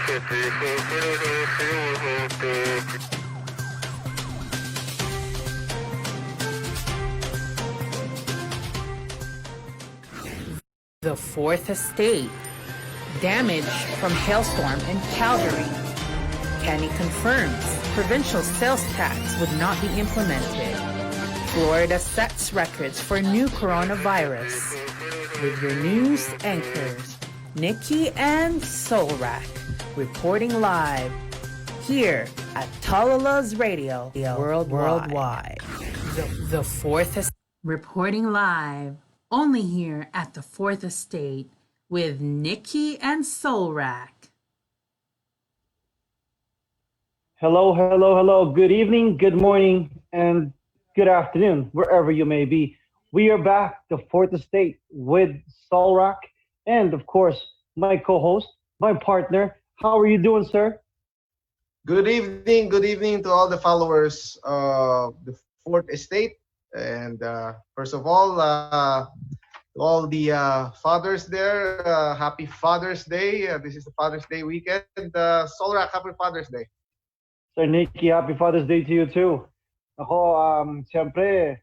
The fourth estate. Damage from hailstorm in Calgary. Kenny confirms provincial sales tax would not be implemented. Florida sets records for new coronavirus. With your news anchors, Nikki and Solrak, reporting live here at TalaLuvzRadio Worldwide. The fourth estate. Reporting live only here at the fourth estate with Nikki and Solrak. Hello. Good evening, good morning, and good afternoon, wherever you may be. We are back, the fourth estate, with Solrak, and of course, my co-host, my partner. How are you doing, sir? Good evening to all the followers of the fourth estate. And first of all, to all the fathers there, happy Father's Day. This is the Father's Day weekend. Solrak, happy Father's Day. Sir Nicky, happy Father's Day to you too. Ako, siyempre,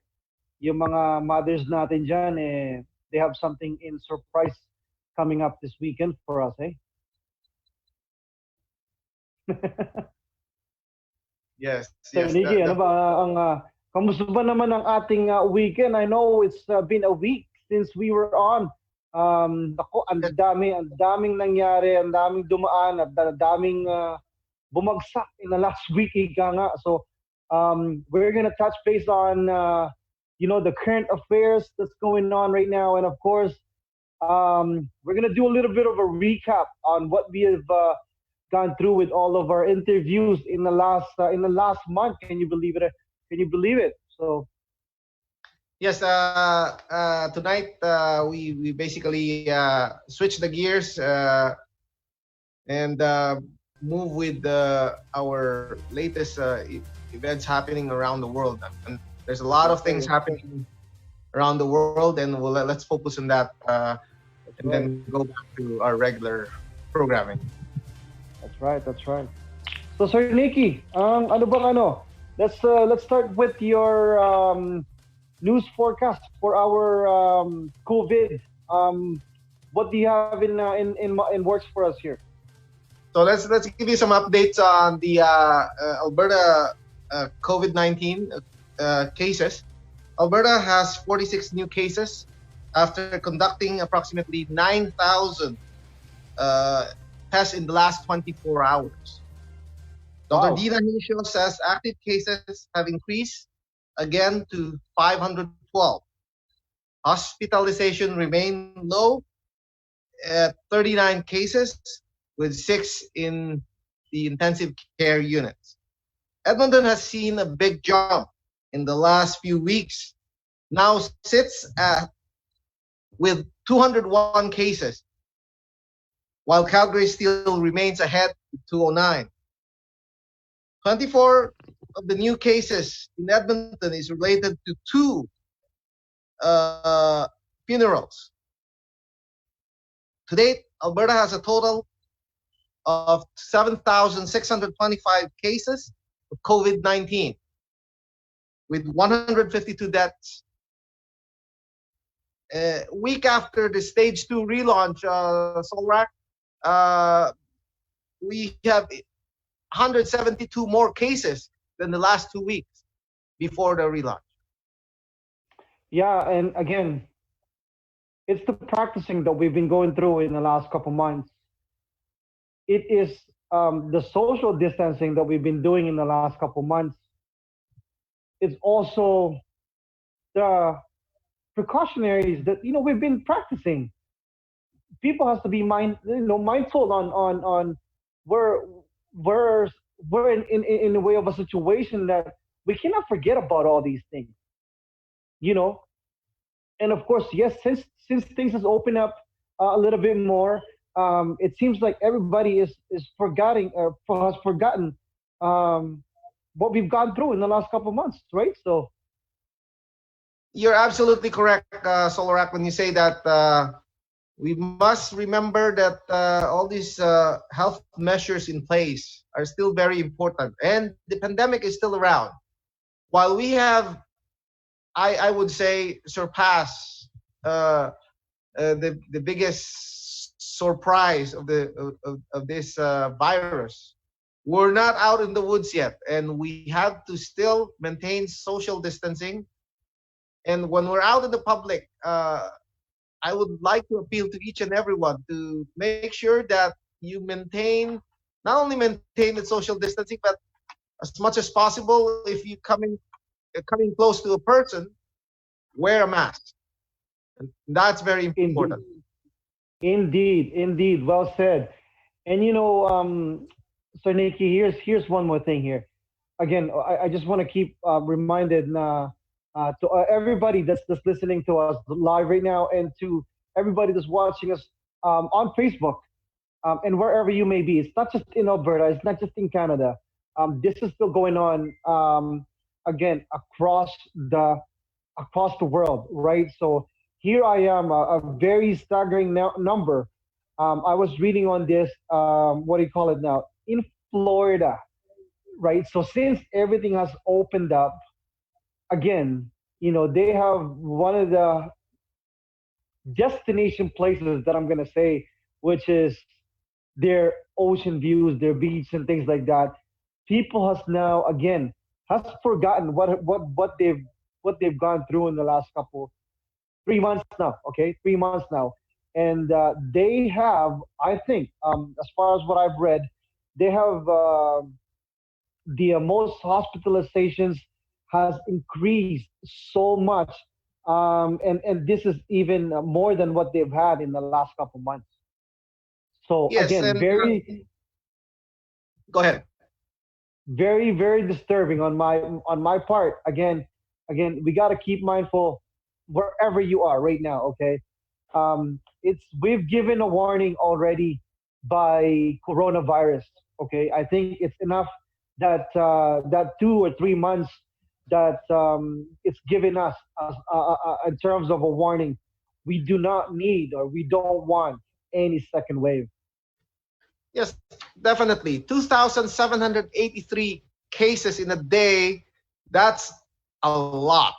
yung mga mothers natin dyan, they have something in surprise coming up this weekend for us, eh? Yes. Sir Nicky, ano ba kamusta ba naman ang ating weekend? I know it's been a week since we were on. Ako, ang daming nangyari, ang daming dumaan, at daming bumagsak in the last week, ika nga. So, we're gonna touch base on, the current affairs that's going on right now, and of course, we're gonna do a little bit of a recap on what we have gone through with all of our interviews in the last month. Can you believe it? So, yes. Tonight we basically switch the gears and move with our latest events happening around the world. And there's a lot of things happening around the world, and let's focus on that and then go back to our regular programming. That's right. So, Sir Nicky, let's start with your news forecast for our COVID. What do you have in works for us here? So let's give you some updates on the Alberta COVID-19 cases. Alberta has 46 new cases after conducting approximately 9,000 tests in the last 24 hours. Dr. Dina Hinshaw says active cases have increased again to 512. Hospitalization remained low at 39 cases, with 6 in the intensive care units. Edmonton has seen a big jump in the last few weeks. Now sits with 201 cases, while Calgary still remains ahead with 209. 24 of the new cases in Edmonton is related to 2 funerals. To date, Alberta has a total of 7,625 cases of COVID-19, with 152 deaths. A week after the Stage 2 relaunch, Solrak, we have 172 more cases than the last 2 weeks before the relaunch. Yeah, and again, it's the practicing that we've been going through in the last couple months. It is the social distancing that we've been doing in the last couple months. It's also the precautionaries that we've been practicing. People has to be mindful on we're in a way of a situation that we cannot forget about all these things, and of course, yes, since things has opened up a little bit more, it seems like everybody is forgetting or has forgotten what we've gone through in the last couple of months, right? So you're absolutely correct, Solrak, when you say that We must remember that all these health measures in place are still very important, and the pandemic is still around. While we have, I would say, surpassed the biggest surprise of of this virus. We're not out in the woods yet, and we have to still maintain social distancing. And when we're out in the public, I would like to appeal to each and everyone to make sure that you maintain, not only maintain the social distancing, but as much as possible, if you coming close to a person, wear a mask. And that's very Indeed, important. indeed. Well said. And so Nikki, here's one more thing here. Again, I just want to keep reminded to everybody that's listening to us live right now, and to everybody that's watching us on Facebook and wherever you may be. It's not just in Alberta. It's not just in Canada. This is still going on again across the world, right? So here I am, a very staggering number. I was reading on this. What do you call it now? In Florida, right? So since everything has opened up again, they have one of the destination places that I'm gonna say, which is their ocean views, their beach, and things like that. People has now again has forgotten what they've gone through in the last couple 3 months now. Okay, 3 months now, and they have, I think, as far as what I've read, they have the most hospitalizations has increased so much, and this is even more than what they've had in the last couple months. So Yes, again, and go ahead. very disturbing on my part. Again, we got to keep mindful wherever you are right now. Okay, it's we've given a warning already by coronavirus. Okay, I think it's enough that that 2 or 3 months that it's given us in terms of a warning. We do not need, or we don't want, any second wave. Yes, definitely. 2,783 cases in a day. That's a lot.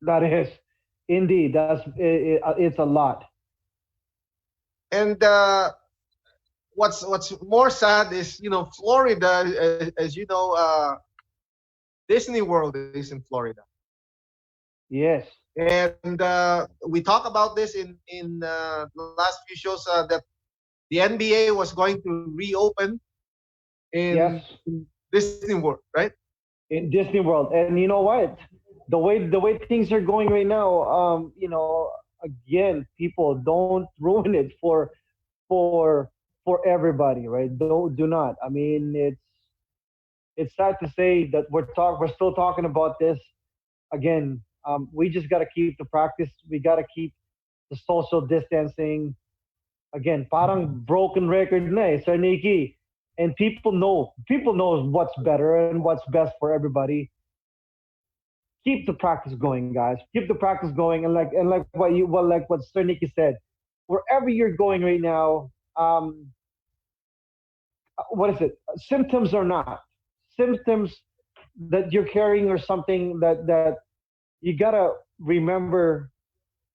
That is indeed, it's a lot. And what's more sad is, Florida, as you know, Disney World is in Florida. Yes, And we talked about this in the last few shows, that the NBA was going to reopen yes, in Disney World, right? in Disney World. And you know what? The way things are going right now, again, people don't ruin it for for everybody, right? Do not. I mean, it's sad to say that we're still talking about this again. We just got to keep the practice. We got to keep the social distancing. Again, parang broken record na Sir Nikki. And people knows what's better and what's best for everybody. Keep the practice going, guys. Keep the practice going, and like what Sir Nikki said, wherever you're going right now, what is it? Symptoms or not, symptoms that you're carrying or something that you gotta remember,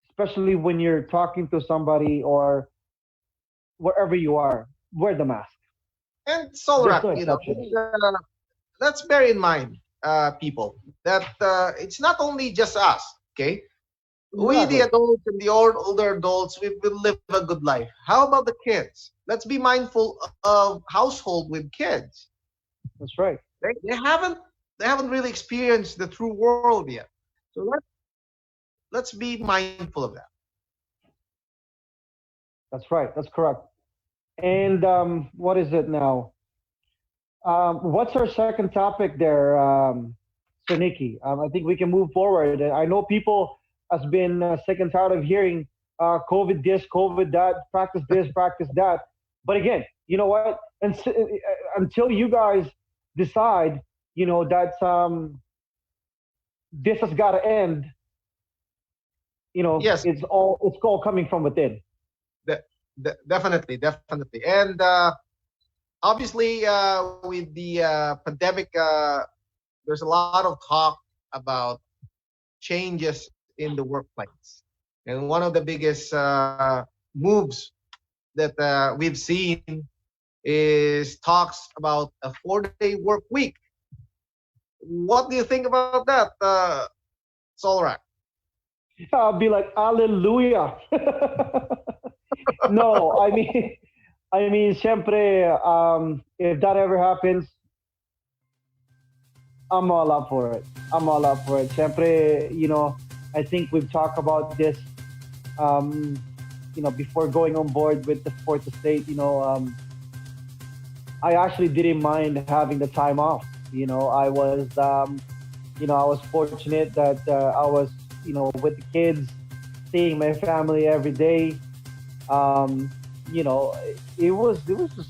especially when you're talking to somebody or wherever you are, wear the mask. And There's no Solrak, exceptions. let's bear in mind, people, that it's not only just us, okay? We, the Exactly. adults and the older adults, we will live a good life. How about the kids? Let's be mindful of household with kids. That's right. They haven't really experienced the true world yet. So let's be mindful of that. That's right. That's correct. And what is it now? What's our second topic there, Sir Nikki? I think we can move forward. I know people has been sick and tired of hearing COVID this, COVID that, practice this, practice that. But again, you know what? Until you guys decide, that this has got to end, Yes, it's all coming from within. definitely, definitely. And obviously, with the pandemic, there's a lot of talk about changes in the workplace. And one of the biggest moves that we've seen is talks about a 4-day work week. What do you think about that, Solrak? I'll be like, hallelujah. No, syempre, if that ever happens, I'm all up for it. I'm all up for it. Syempre, I think we've talked about this, before going on board with the fourth estate. I actually didn't mind having the time off. I was fortunate that I was, with the kids, seeing my family every day. It was just,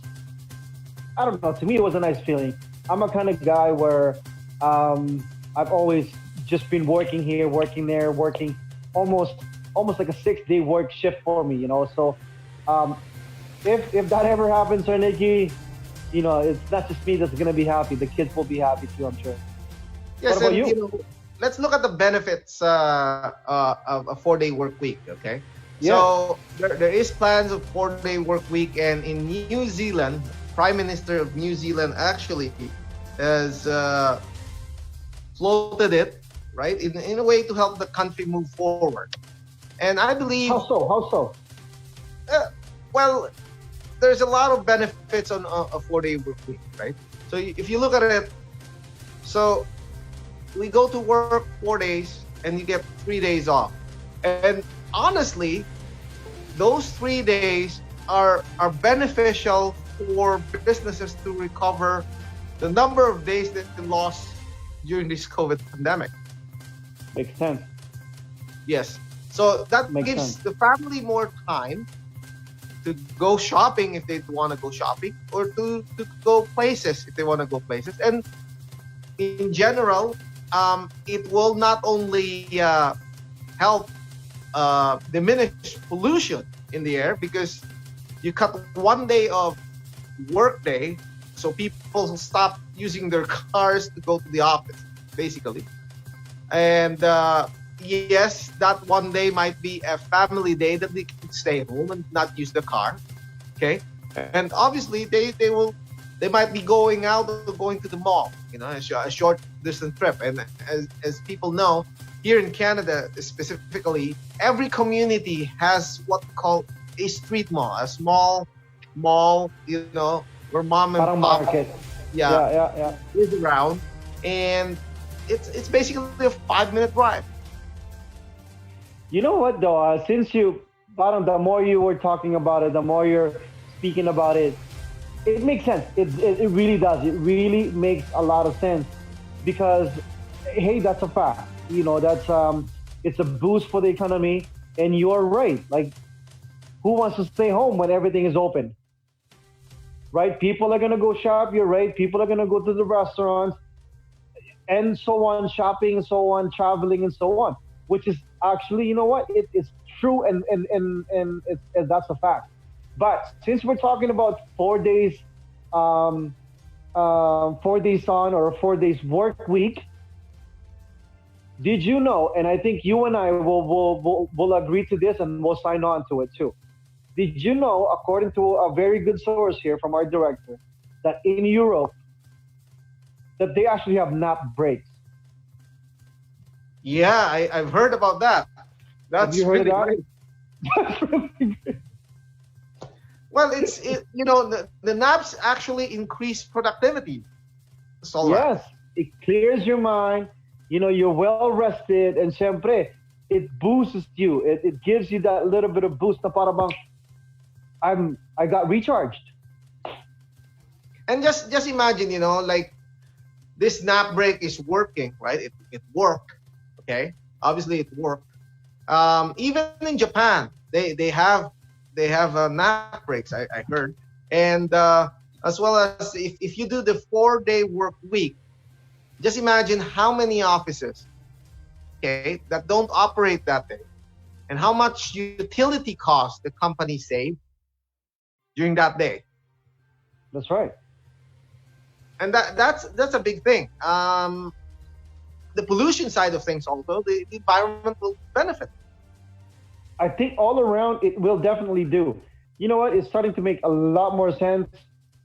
I don't know. To me, it was a nice feeling. I'm a kind of guy where I've always just been working here, working there, working almost like a 6-day work shift for me. So if that ever happens, Sir Nicky, it's not just me that's gonna be happy. The kids will be happy too, I'm sure. Yes, what about and you? let's look at the benefits of a 4-day work week. Okay, Yeah. so there is plans of 4-day work week, and in New Zealand, Prime Minister of New Zealand actually has floated it, right, in a way to help the country move forward. And I believe, How so? well, there's a lot of benefits on a 4-day work week, right? So if you look at it, so we go to work 4 days and you get 3 days off. And honestly, those 3 days are beneficial for businesses to recover the number of days that they lost during this COVID pandemic. Makes sense. Yes. So that Makes gives sense. the family more time to go shopping if they want to go shopping, or to go places if they want to go places. And in general, it will not only help diminish pollution in the air, because you cut 1 day of work day, so people stop using their cars to go to the office, basically. And yes, that 1 day might be a family day that they can stay home and not use the car. Okay, and obviously they might be going out or going to the mall, a short distance trip. And as people know, here in Canada specifically, every community has what we call a street mall, a small mall, where mom and Parang pop market. yeah, is around, and it's basically a 5-minute drive. You know what though? Since the more you were talking about it, the more you're speaking about it, it makes sense. It really does. It really makes a lot of sense, because hey, that's a fact. That's it's a boost for the economy, and you're right. Like, who wants to stay home when everything is open? Right? People are gonna go shop. You're right. People are gonna go to the restaurants, and so on, shopping, so on, traveling, and so on. Which is actually, you know what? It's true, and that's a fact. But since we're talking about 4 days, 4 days on, or a 4 days work week, did you know? And I think you and I will agree to this, and we'll sign on to it too. Did you know, according to a very good source here from our director, that in Europe, that they actually have nap breaks? Yeah, I've heard about that. That's Have you heard really of that? great. That's really great. Well, the naps actually increase productivity. So Yes, it clears your mind. You're well rested, and syempre, it boosts you. It gives you that little bit of boost na para bang I got recharged. And just imagine, like, this nap break is working, right? It worked. Okay, obviously it worked. Even in Japan, they have nap breaks. I heard, and as well as if you do the 4-day work week, just imagine how many offices, okay, that don't operate that day. and how much utility cost the company saved during that day. That's right. And that's a big thing. The pollution side of things also, the environment will benefit. I think all around it will definitely do. You know what? It's starting to make a lot more sense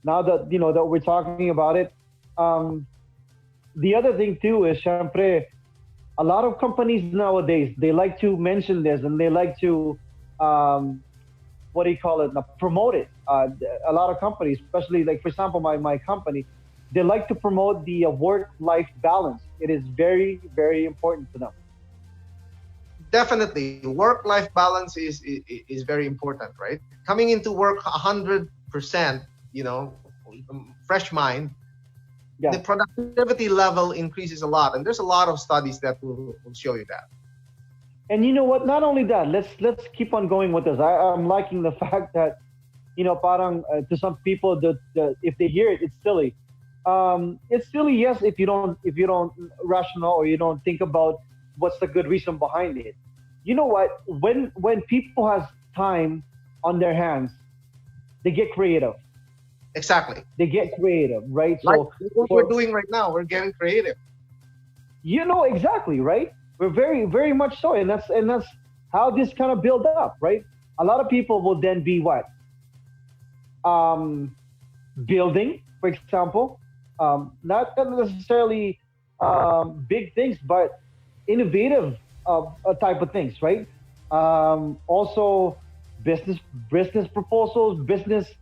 now that that we're talking about it. The other thing too is, syempre, a lot of companies nowadays, they like to mention this and they like to what do you call it? Promote it. A lot of companies, especially like for example my company, they like to promote the work-life balance. It is very, very important to them. Definitely, work-life balance is very important, right? Coming into work 100%, fresh mind, Yeah. the productivity level increases a lot, and there's a lot of studies that will show you that. And you know what? Not only that, let's keep on going with this. I'm liking the fact that parang to some people that if they hear it, it's silly. It's silly, yes, if you don't rational or you don't think about what's the good reason behind it. You know what? When people has time on their hands, they get creative. Exactly. They get creative, right? Like what we're doing right now, we're getting creative. Exactly, right? We're very, very much so, and that's how this kind of build up, right? A lot of people will then be what? Building, for example, not necessarily big things, but innovative type of things, right? Also, business proposals, business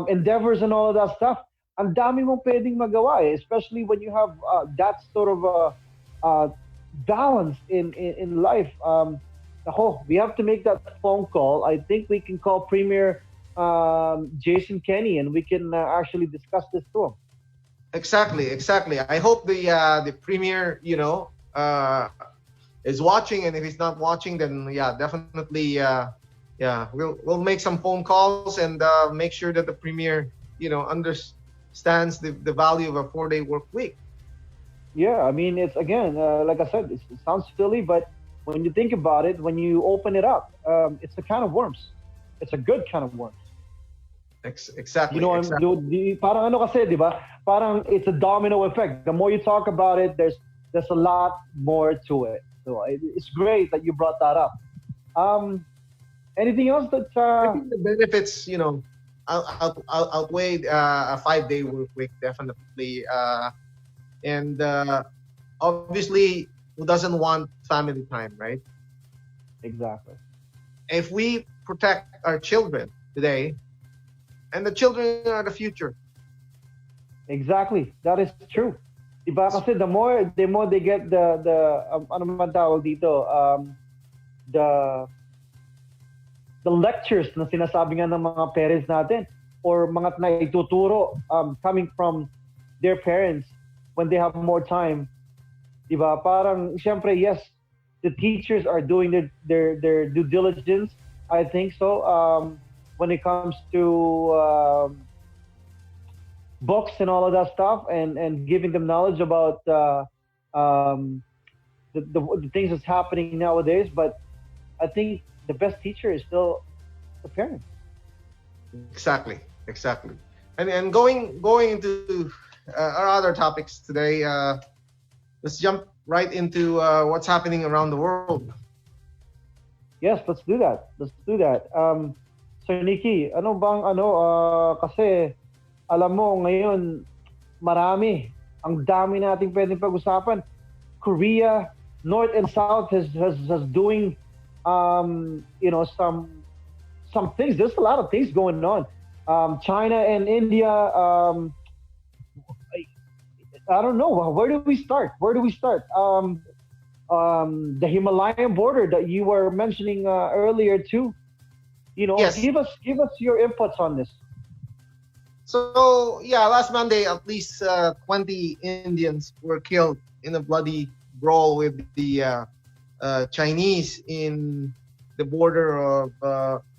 endeavors, and all of that stuff. Ang dami mong pwedeng magawa, especially when you have that sort of balance in life. We have to make that phone call. I think we can call Premier Jason Kenny, and we can actually discuss this to him. Exactly. I hope the premier, is watching, and if he's not watching, then definitely, we'll make some phone calls and make sure that the premier, understands the value of a 4-day work week. Yeah, I mean, it's again, like I said, it sounds silly, but when you think about it, when you open it up, it's a can of worms. It's a good can of worms. Exactly. Parang ano kasi, di ba? Parang it's a domino effect. The more you talk about it, there's a lot more to it. So it's great that you brought that up. Anything else that? I think the benefits, outweigh a 5-day work week, definitely. And obviously, who doesn't want family time, right? Exactly. If we protect our children today, and the children are the future. Exactly, that is true. Diba kasi the more they get the ano man tawag dito, the lectures na sinasabi nga ng mga parents natin or mga naituturo coming from their parents when they have more time. Diba? Parang syempre, yes, the teachers are doing their due diligence, I think so. When it comes to books and all of that stuff, and giving them knowledge about the things that's happening nowadays, but I think the best teacher is still the parent. Exactly. And going into our other topics today, let's jump right into what's happening around the world. Yes, let's do that. Sir Nikki, kasi alam mo ngayon marami, ang dami nating pwedeng pag-usapan. Korea, North and South has doing some things. There's a lot of things going on. China and India, I don't know, where do we start? The Himalayan border that you were mentioning earlier too. Yes. Give us your inputs on this. So last Monday, at least 20 Indians were killed in a bloody brawl with the Chinese in the border of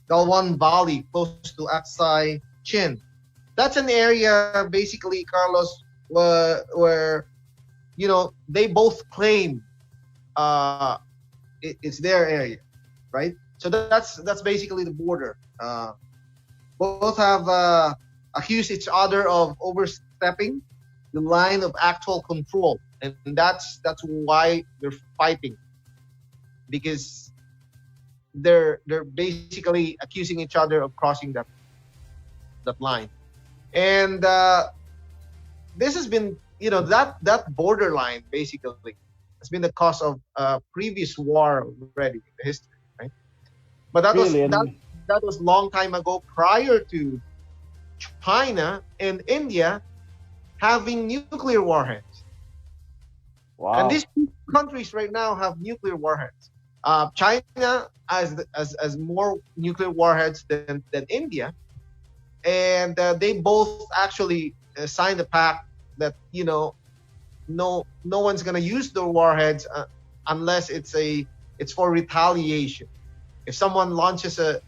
Galwan Valley, close to Aksai Chin. That's an area, basically, Carlos, where they both claim it's their area. right? So that's basically the border. Both have accused each other of overstepping the line of actual control, and that's why they're fighting, because they're basically accusing each other of crossing that line. And this has been, that borderline basically has been the cause of previous war already in the history, right? But that was Really, that and that was long time ago, prior to China and India having nuclear warheads. And wow. these two countries right now have nuclear warheads. China has more nuclear warheads than India, and they both actually signed a pact that no one's gonna use their warheads unless it's for retaliation. If someone launches a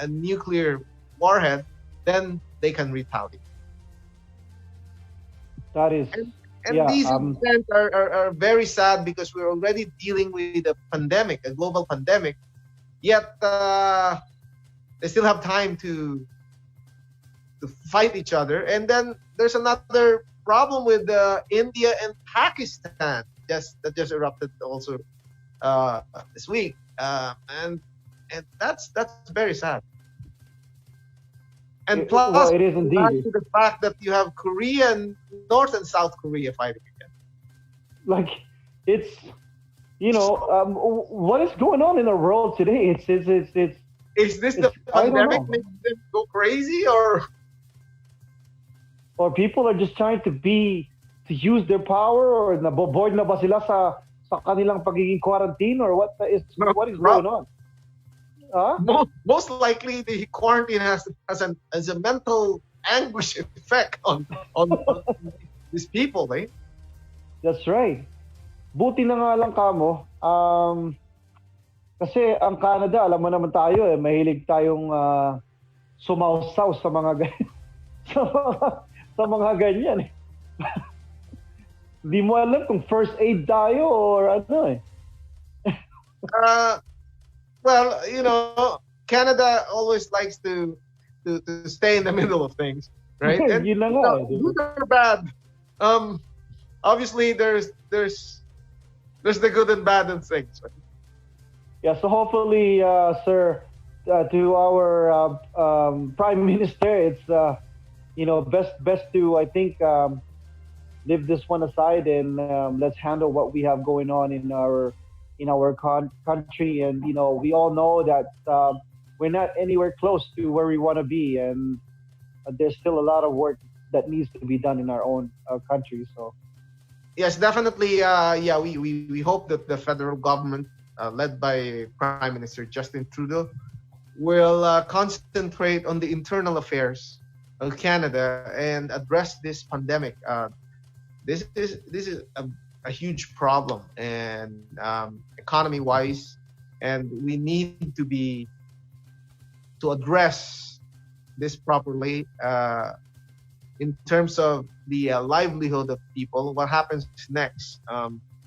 nuclear warhead, then they can retaliate. That is, And yeah. these events are very sad, because we're already dealing with a pandemic, a global pandemic, yet they still have time to fight each other. And then there's another problem with India and Pakistan that just erupted also this week, and that's very sad. And Well, plus, it is add indeed. to the fact that you have Korea and North and South Korea fighting again. Like, it's, what is going on in the world today? It's Is this it's the I don't pandemic know. making them go crazy, Or people are just trying to use their power, or naboboard na ba sila sa kanilang pagiging quarantine, or what is going on? Huh? most likely the quarantine has a mental anguish effect on these people, eh? That's right. Buti na nga lang kamo. Kasi ang Canada, alam mo naman tayo mahilig tayong sumausaw sa mga sa mga ganyan eh. Di mo alam kung first aid tayo or ano eh. Well, Canada always likes to stay in the middle of things, right? And Yun na nga eh, di ba? good or bad, obviously there's the good and bad in things, right? Yeah, so hopefully, sir, to our Prime Minister, it's best to, I think, leave this one aside, and let's handle what we have going on in our country. And we all know that we're not anywhere close to where we want to be, and there's still a lot of work that needs to be done in our own country. So Yes, definitely. Yeah, we hope that the federal government, led by Prime Minister Justin Trudeau, will concentrate on the internal affairs of Canada and address this pandemic. This is a huge problem, and economy-wise, and we need to address this properly in terms of the livelihood of people. What happens next?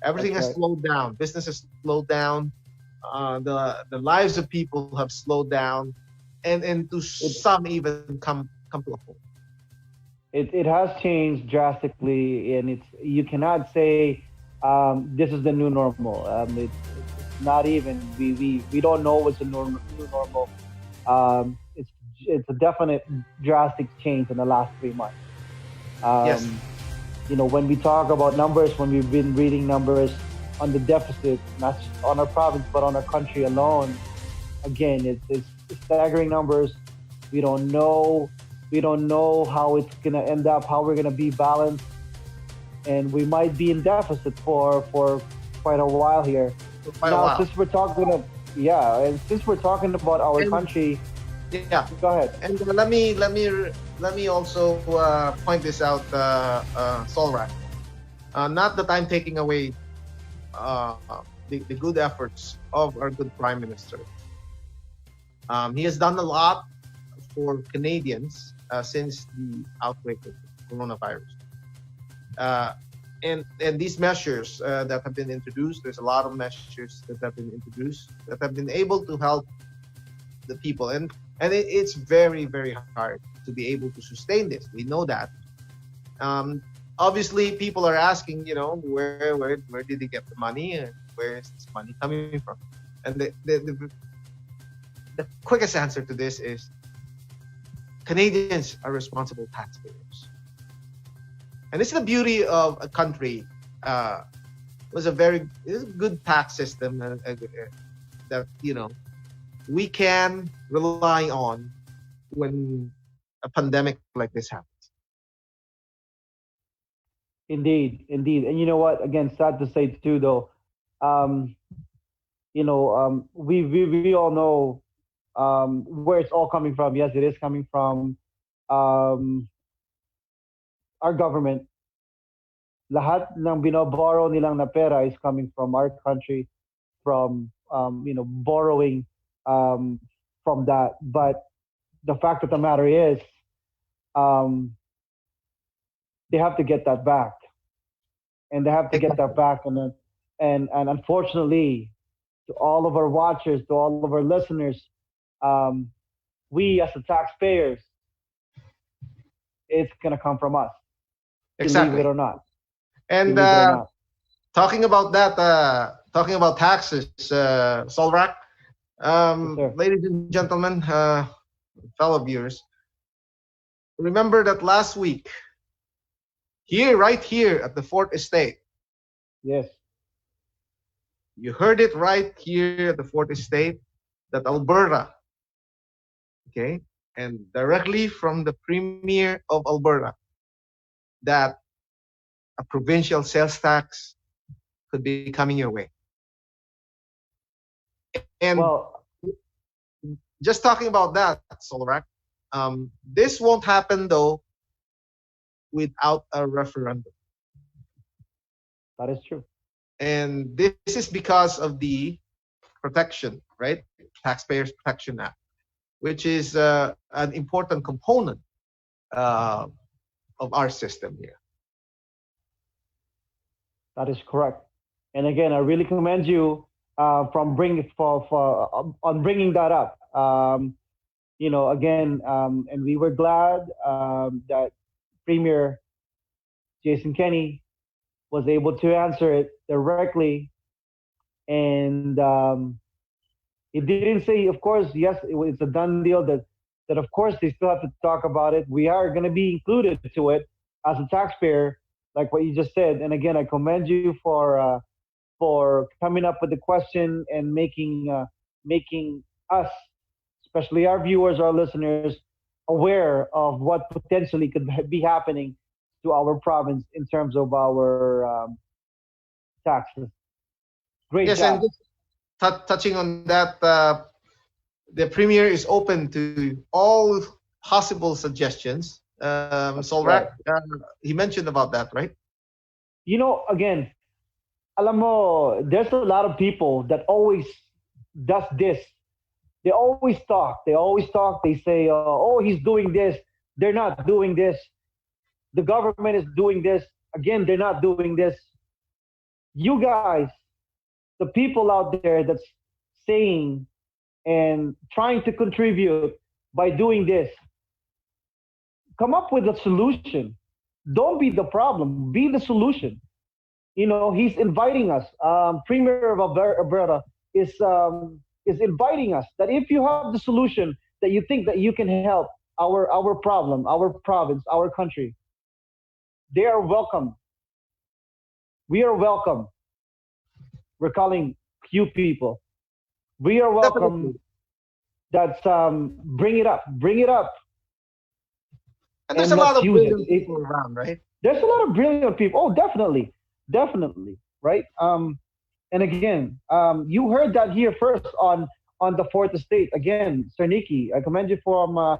Everything That's has right. slowed down. Business has slowed down. The lives of people have slowed down, and to some even come to a halt. it has changed drastically, and you cannot say this is the new normal. It's not even. We don't know what's the new normal. It's a definite drastic change in the last 3 months. Yes. When we talk about numbers, when we've been reading numbers on the deficit, not just on our province but on our country alone, again, it's staggering numbers. We don't know how it's gonna end up, how we're gonna be balanced, and we might be in deficit for quite a while here. Quite a Now, while. since we're talking about our And- country, Yeah. go ahead. And let me also point this out, Solrat. Not that I'm taking away the good efforts of our good Prime Minister. He has done a lot for Canadians since the outbreak of coronavirus. and these measures that have been introduced, there's a lot of measures that have been introduced that have been able to help the people, it's very, very hard to be able to sustain this. We know that. Obviously, people are asking, where did he get the money, and where is this money coming from? And the quickest answer to this is Canadians are responsible taxpayers. And this is the beauty of a country. Was a good tax system that we can rely on when a pandemic like this happens. Indeed. And you know what? Again, sad to say too, though. We all know where it's all coming from. Yes, it is coming from our government. Lahat ng binoborrow nilang na pera is coming from our country, from borrowing from that. But the fact of the matter is, they have to get that back, and they have to get that back. And unfortunately, to all of our watchers, to all of our listeners, we as the taxpayers, it's gonna come from us, Exactly. believe it or not. And talking about that, talking about taxes, Solrak, Yes, ladies and gentlemen, fellow viewers, remember that last week, right here at the Fourth Estate, yes, you heard it right here at the Fourth Estate, that Alberta, okay, and directly from the Premier of Alberta, that a provincial sales tax could be coming your way. And just talking about that, Solrak, this won't happen though without a referendum. that is true. And this is because of the protection, right? Taxpayers Protection Act, which is an important component of our system here. That is correct. And again, I really commend you on bringing that up. And we were glad that Premier Jason Kenney was able to answer it directly, and he didn't say, of course, yes, it's a done deal. That of course they still have to talk about it. We are going to be included to it as a taxpayer, like what you just said. And again, I commend you for coming up with the question and making us, especially our viewers, our listeners, aware of what potentially could be happening to our province in terms of our taxes. Great Yes, job. and just touching on that, the Premier is open to all possible suggestions. Solrak, he mentioned about that, right? Again, alam mo, there's a lot of people that always does this. They always talk. They say, oh, he's doing this. They're not doing this. The government is doing this. Again, they're not doing this. You guys, the people out there that's saying and trying to contribute by doing this, come up with a solution. Don't be the problem. Be the solution. He's inviting us. Premier of Alberta is inviting us that if you have the solution that you think that you can help our problem, our province, our country, they are welcome. We are welcome. We're calling you people. We are welcome. That's bring it up. And there's a lot of brilliant people around, right? There's a lot of brilliant people. Oh, definitely, right? And again, you heard that here first on the Fourth Estate. Again, Sir Nikki, I commend you for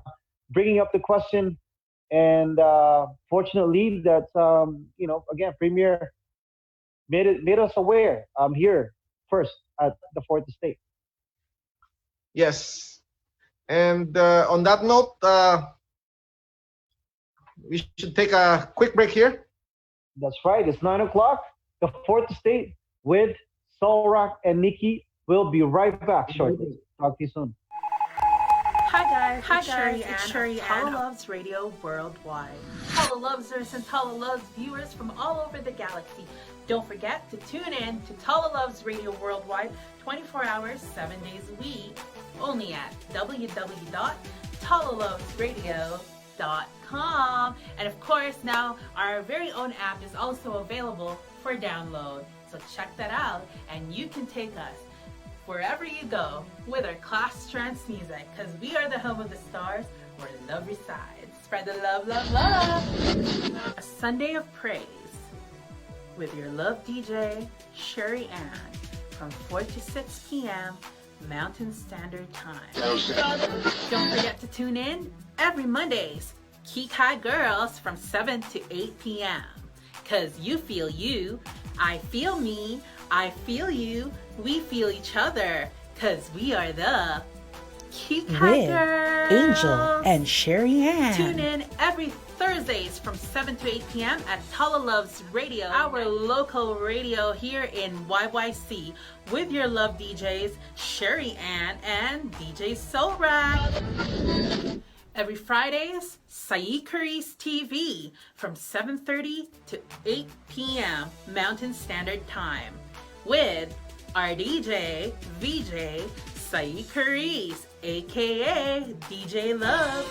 bringing up the question. And fortunately, that again, Premier made us aware. Here first at the Fourth Estate. Yes, and on that note, we should take a quick break here. That's right. It's 9 o'clock. The fourth estate with Solrak and Nikki. We'll be right back shortly. Talk to you soon. Hi guys, it's Sherry Ann of TalaLuvzRadio Worldwide. TalaLuvzers and TalaLuvz viewers from all over the galaxy. Don't forget to tune in to TalaLuvzRadio Worldwide 24 hours, 7 days a week, only at www.TalaLuvzRadio.com. And of course, now our very own app is also available for download. So check that out and you can take us wherever you go with our class trance music, because we are the home of the stars where love resides. Spread the love, love, love. A Sunday of praise with your love DJ, Sherry Ann, from 4 to 6 p.m. Mountain Standard Time. Don't forget to tune in every Mondays, Geek High Girls, from 7 to 8 p.m. Because you feel you, I feel me, I feel you, we feel each other, because we are the Geek High Girls. Angel and Sherry Ann. Tune in every Thursdays from 7 to 8 p.m. at TalaLuvzRadio, our local radio here in YYC, with your love DJs, Sherry Ann and DJ Solrak. Every Fridays, Saikari's TV from 7:30 to 8 p.m. Mountain Standard Time with our DJ, VJ, Saikari's, aka DJ Love.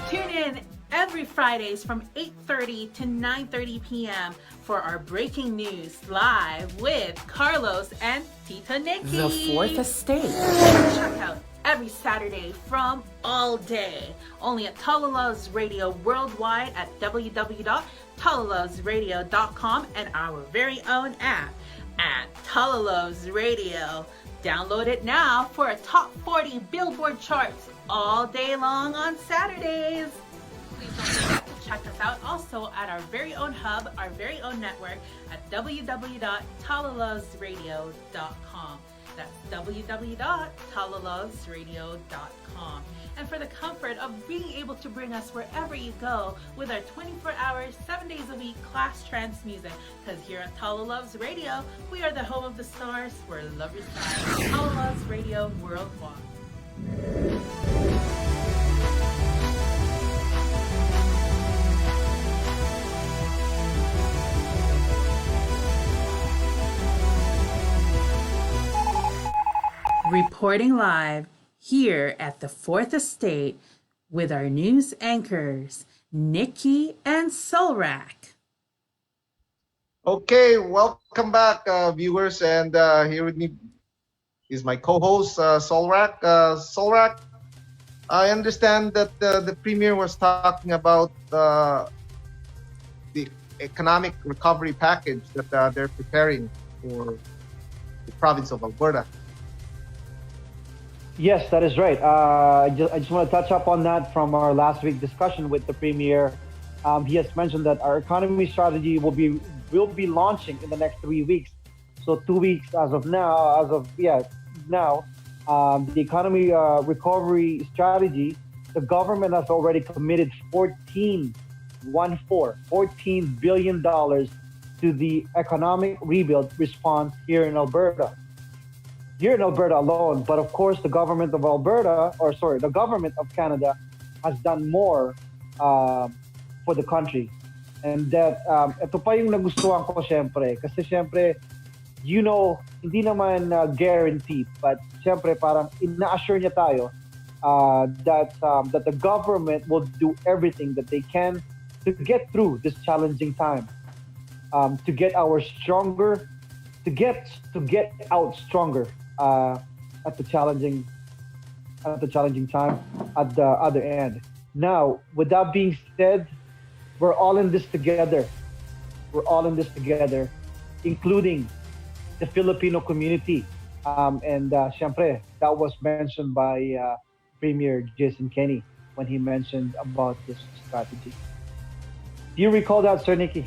Tune in every Fridays from 8:30 to 9:30 p.m. for our breaking news live with Carlos and Tita Nikki. The Fourth Estate. Check out every Saturday from all day, only at TalaLuvzRadio Worldwide at www.TalaLuvzRadio.com and our very own app at TalaLuvzRadio. Download it now for a top 40 Billboard charts all day long on Saturdays. Please don't forget to check us out also at our very own hub, our very own network at www.TalaLuvzRadio.com. That's www.TalaLuvzRadio.com. And for the comfort of being able to bring us wherever you go with our 24 hours, 7 days a week class trance music. Because here at TalaLuvzRadio, we are the home of the stars where love resides. TalaLuvzRadio Worldwide. Reporting live here at the Fourth Estate with our news anchors, Nikki and Solrak. Okay, welcome back, viewers, and here with me is my co-host, Solrak. Solrak, I understand that the Premier was talking about the economic recovery package that they're preparing for the province of Alberta. Yes, that is right. I just want to touch up on that from our last week discussion with the Premier. He has mentioned that our economy strategy will be launching in the next 3 weeks. So 2 weeks now. The economy recovery strategy, the government has already committed $14 billion to the economic rebuild response here in Alberta. Here in Alberta alone, but of course the government of Canada has done more for the country. And that, ito pa yung nagustuhan ko syempre. Kasi syempre, hindi naman guaranteed, but syempre parang ina-assure niya tayo that the government will do everything that they can to get through this challenging time, to get out stronger at the challenging time at the other end. Now, with that being said, we're all in this together. Including the Filipino community. And syempre, that was mentioned by Premier Jason Kenney when he mentioned about this strategy. Do you recall that, Sir Nikki?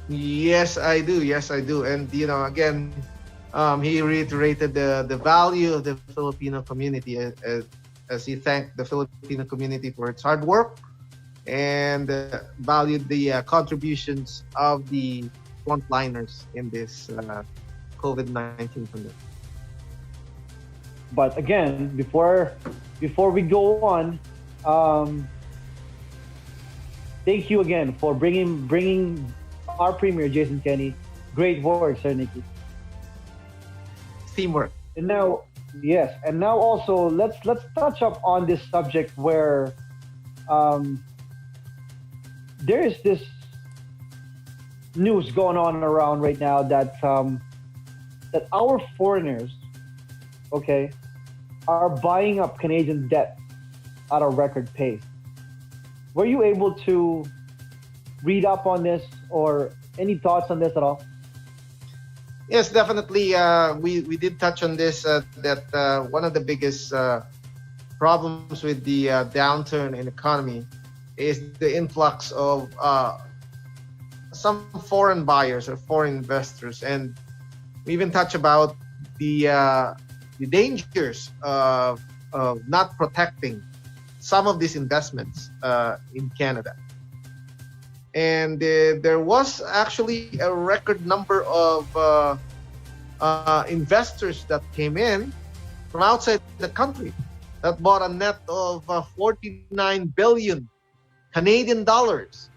Yes, I do. And again, he reiterated the value of the Filipino community as he thanked the Filipino community for its hard work and valued the contributions of the frontliners in this COVID-19 pandemic. But again, before we go on, thank you again for bringing our premier Jason Kenny. Great work, Sir Nicky. Teamwork. And now, yes, and now also let's touch up on this subject where there is this news going on around right now that that our foreigners, okay, are buying up Canadian debt at a record pace. Were you able to read up on this or any thoughts on this at all? Yes, definitely. We did touch on this, that one of the biggest problems with the downturn in economy is the influx of some foreign buyers or foreign investors. And we even touch about the dangers of not protecting some of these investments in Canada. And there was actually a record number of investors that came in from outside the country that bought a net of 49 billion Canadian dollars.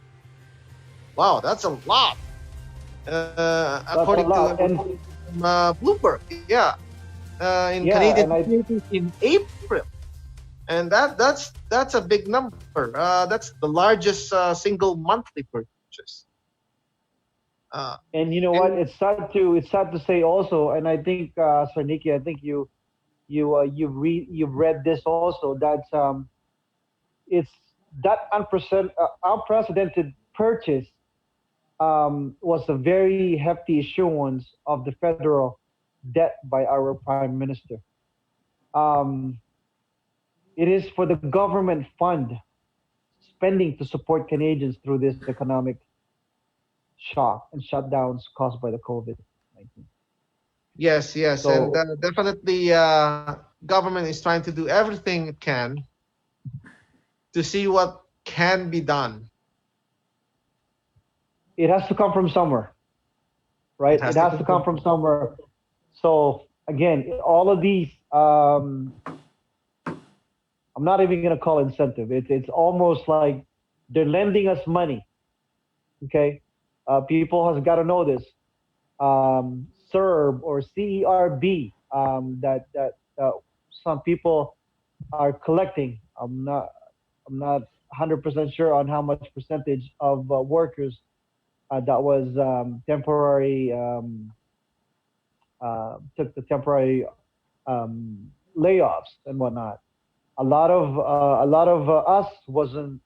Wow, that's a lot. According to Bloomberg, yeah, in Canadian in April. And that's a big number. That's the largest single monthly purchase. And you know what? It's sad to say also, and I think Sir Nicky, I think you've read this also, that it's that unprecedented purchase was a very hefty issuance of the federal debt by our Prime Minister. It is for the government fund spending to support Canadians through this economic shock and shutdowns caused by the COVID-19. Yes, so, and definitely government is trying to do everything it can to see what can be done. It has to come from somewhere, right? It has to come from somewhere. So again, all of these, I'm not even going to call incentive. It's almost like they're lending us money. Okay, people has got to know this. CERB or CERB that some people are collecting. I'm not 100% sure on how much percentage of workers that was temporary took the temporary layoffs and whatnot. A lot of us wasn't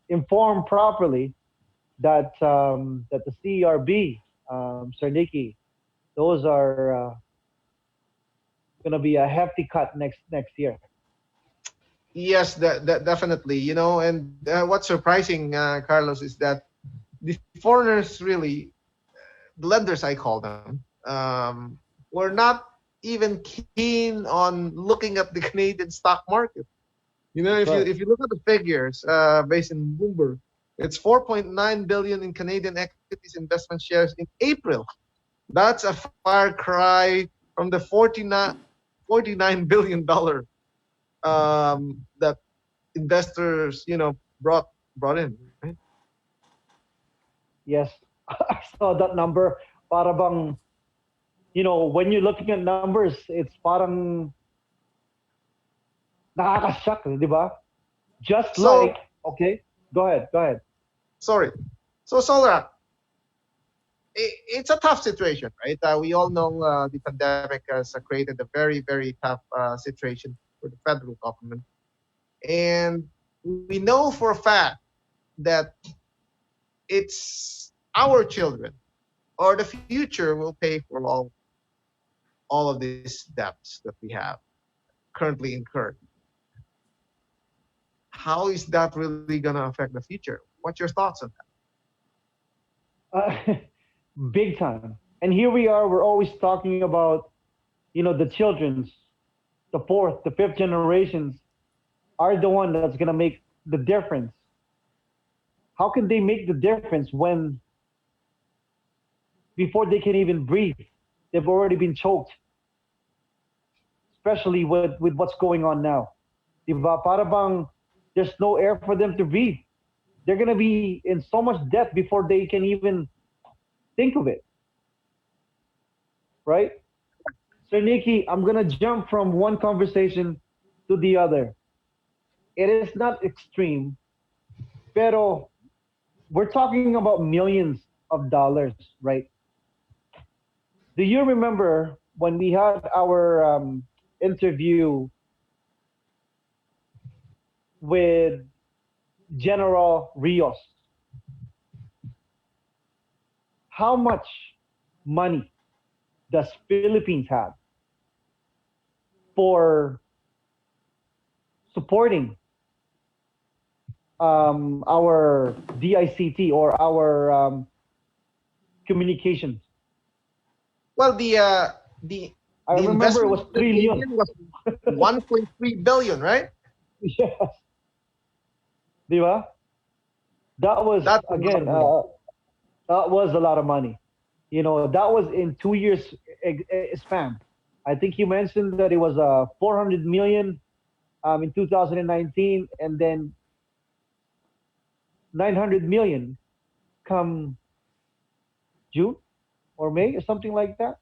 informed properly that that the CERB, Sir Nicky, those are going to be a hefty cut next year. Yes, that definitely. You know, and what's surprising, Carlos, is that the foreigners, really, the lenders I call them, were not even keen on looking at the Canadian stock market. You know, if you look at the figures based in Bloomberg, it's 4.9 billion in Canadian equities investment shares in April. That's a far cry from the 49 billion dollar that investors, you know, brought in. Right? Yes, I saw that number. Para bang, you know, when you're looking at numbers, it's parang nakakashock, di ba? Just so, like, okay, go ahead. Sorry. So, Solrak, it's a tough situation, right? We all know the pandemic has created a very, very tough situation for the federal government. And we know for a fact that it's our children or the future will pay for all of these debts that we have currently incurred. How is that really going to affect the future? What's your thoughts on that? Big time. And here we are, we're always talking about, you know, the children's, the fourth, the fifth generations are the one that's going to make the difference how can they make the difference when before they can even breathe, they've already been choked, especially with what's going on now. Diba? Para bang there's no air for them to breathe. They're going to be in so much debt before they can even think of it, right? So Nikki, I'm going to jump from one conversation to the other. It is not extreme, pero we're talking about millions of dollars, right? Do you remember when we had our interview with General Rios? How much money does Philippines have for supporting our DICT or our communications? Well, I the remember it investment was trillion. was 1.3 billion, right? Yes. Di ba? That was, That's a lot again, of money. that was a lot of money. You know, that was in 2 years span. I think you mentioned that it was 400 million in 2019 and then 900 million come June or May or something like that,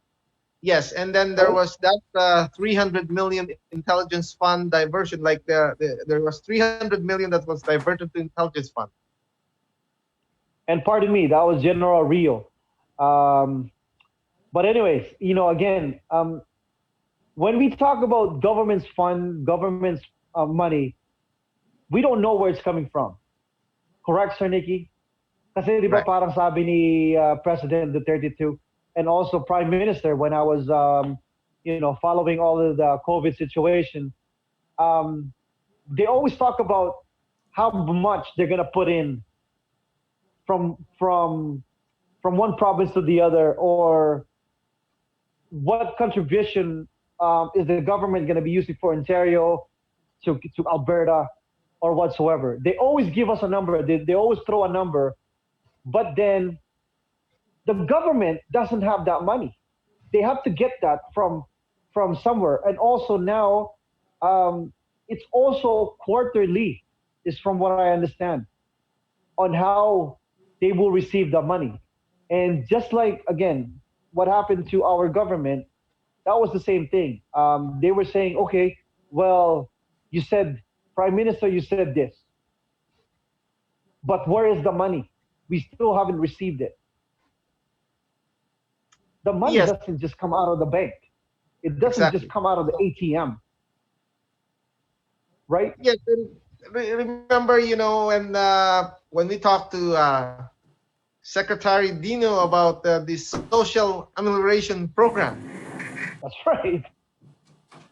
Yes, and then there right? was that 300 million intelligence fund diversion. Like there was 300 million that was diverted to intelligence fund. And pardon me, that was General Rio. Um, but anyways, you know, again, when we talk about government's fund, government's money, we don't know where it's coming from. Correct, Sir Nicky? Kasi di ba Right. parang sabi ni President Duterte too, and also Prime Minister when I was, you know, following all of the COVID situation, um, they always talk about how much they're gonna put in from from from one province to the other, or what contribution is the government going to be using for Ontario to Alberta or whatsoever. They always give us a number. They always throw a number, but then the government doesn't have that money. They have to get that from somewhere. And also now, it's also quarterly, is from what I understand, on how they will receive the money. And just like, again, what happened to our government, that was the same thing. They were saying, okay, well, you said, Prime Minister, you said this, but where is the money? We still haven't received it. The money Yes, doesn't just come out of the bank. It doesn't just exactly. come out of the ATM, right? Yes, and remember, when we talked to Secretary Dino about this social amelioration program That's right.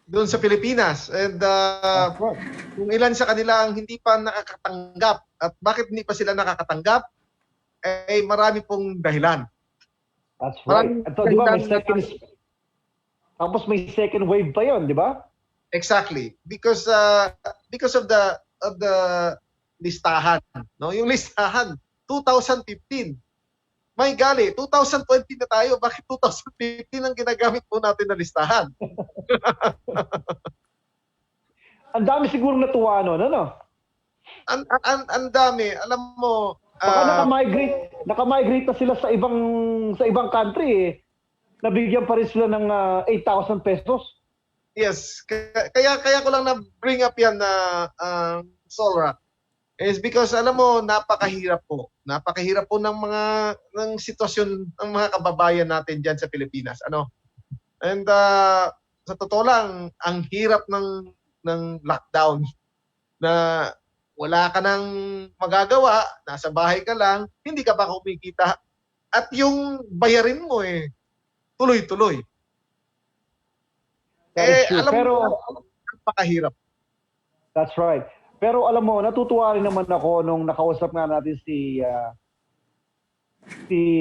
doon sa Pilipinas, and That's right. kung ilan sa kanila ang hindi pa nakakatanggap at bakit hindi pa sila nakakatanggap, ay marami pong dahilan. That's right. Maraming Ito, di ba, dahilan may na tapos may second wave pa yon, di ba? exactly because of the listahan, no? Yung listahan 2015. May gali, 2020 na tayo, bakit 2015 ang ginagamit po natin na listahan? Ang dami siguro natuwa nun, ano? Ang dami, alam mo, Baka naka-migrate na sila sa ibang country eh. Nabigyan pa rin sila ng 8,000 pesos. yes, kaya ko lang na bring up yan na Solra, is because alam mo, napakahirap po. Napakahirap po ng sitwasyon ng mga kababayan natin diyan sa Pilipinas. Ano? And sa totoo lang, ang hirap ng lockdown na wala ka nang magagawa, nasa bahay ka lang, hindi ka pa kumikita. At yung bayarin mo tuloy-tuloy. That is true. Alam Pero, mo, napakahirap. that's right. Pero alam mo, natutuwa rin naman ako nung nakausap nga natin si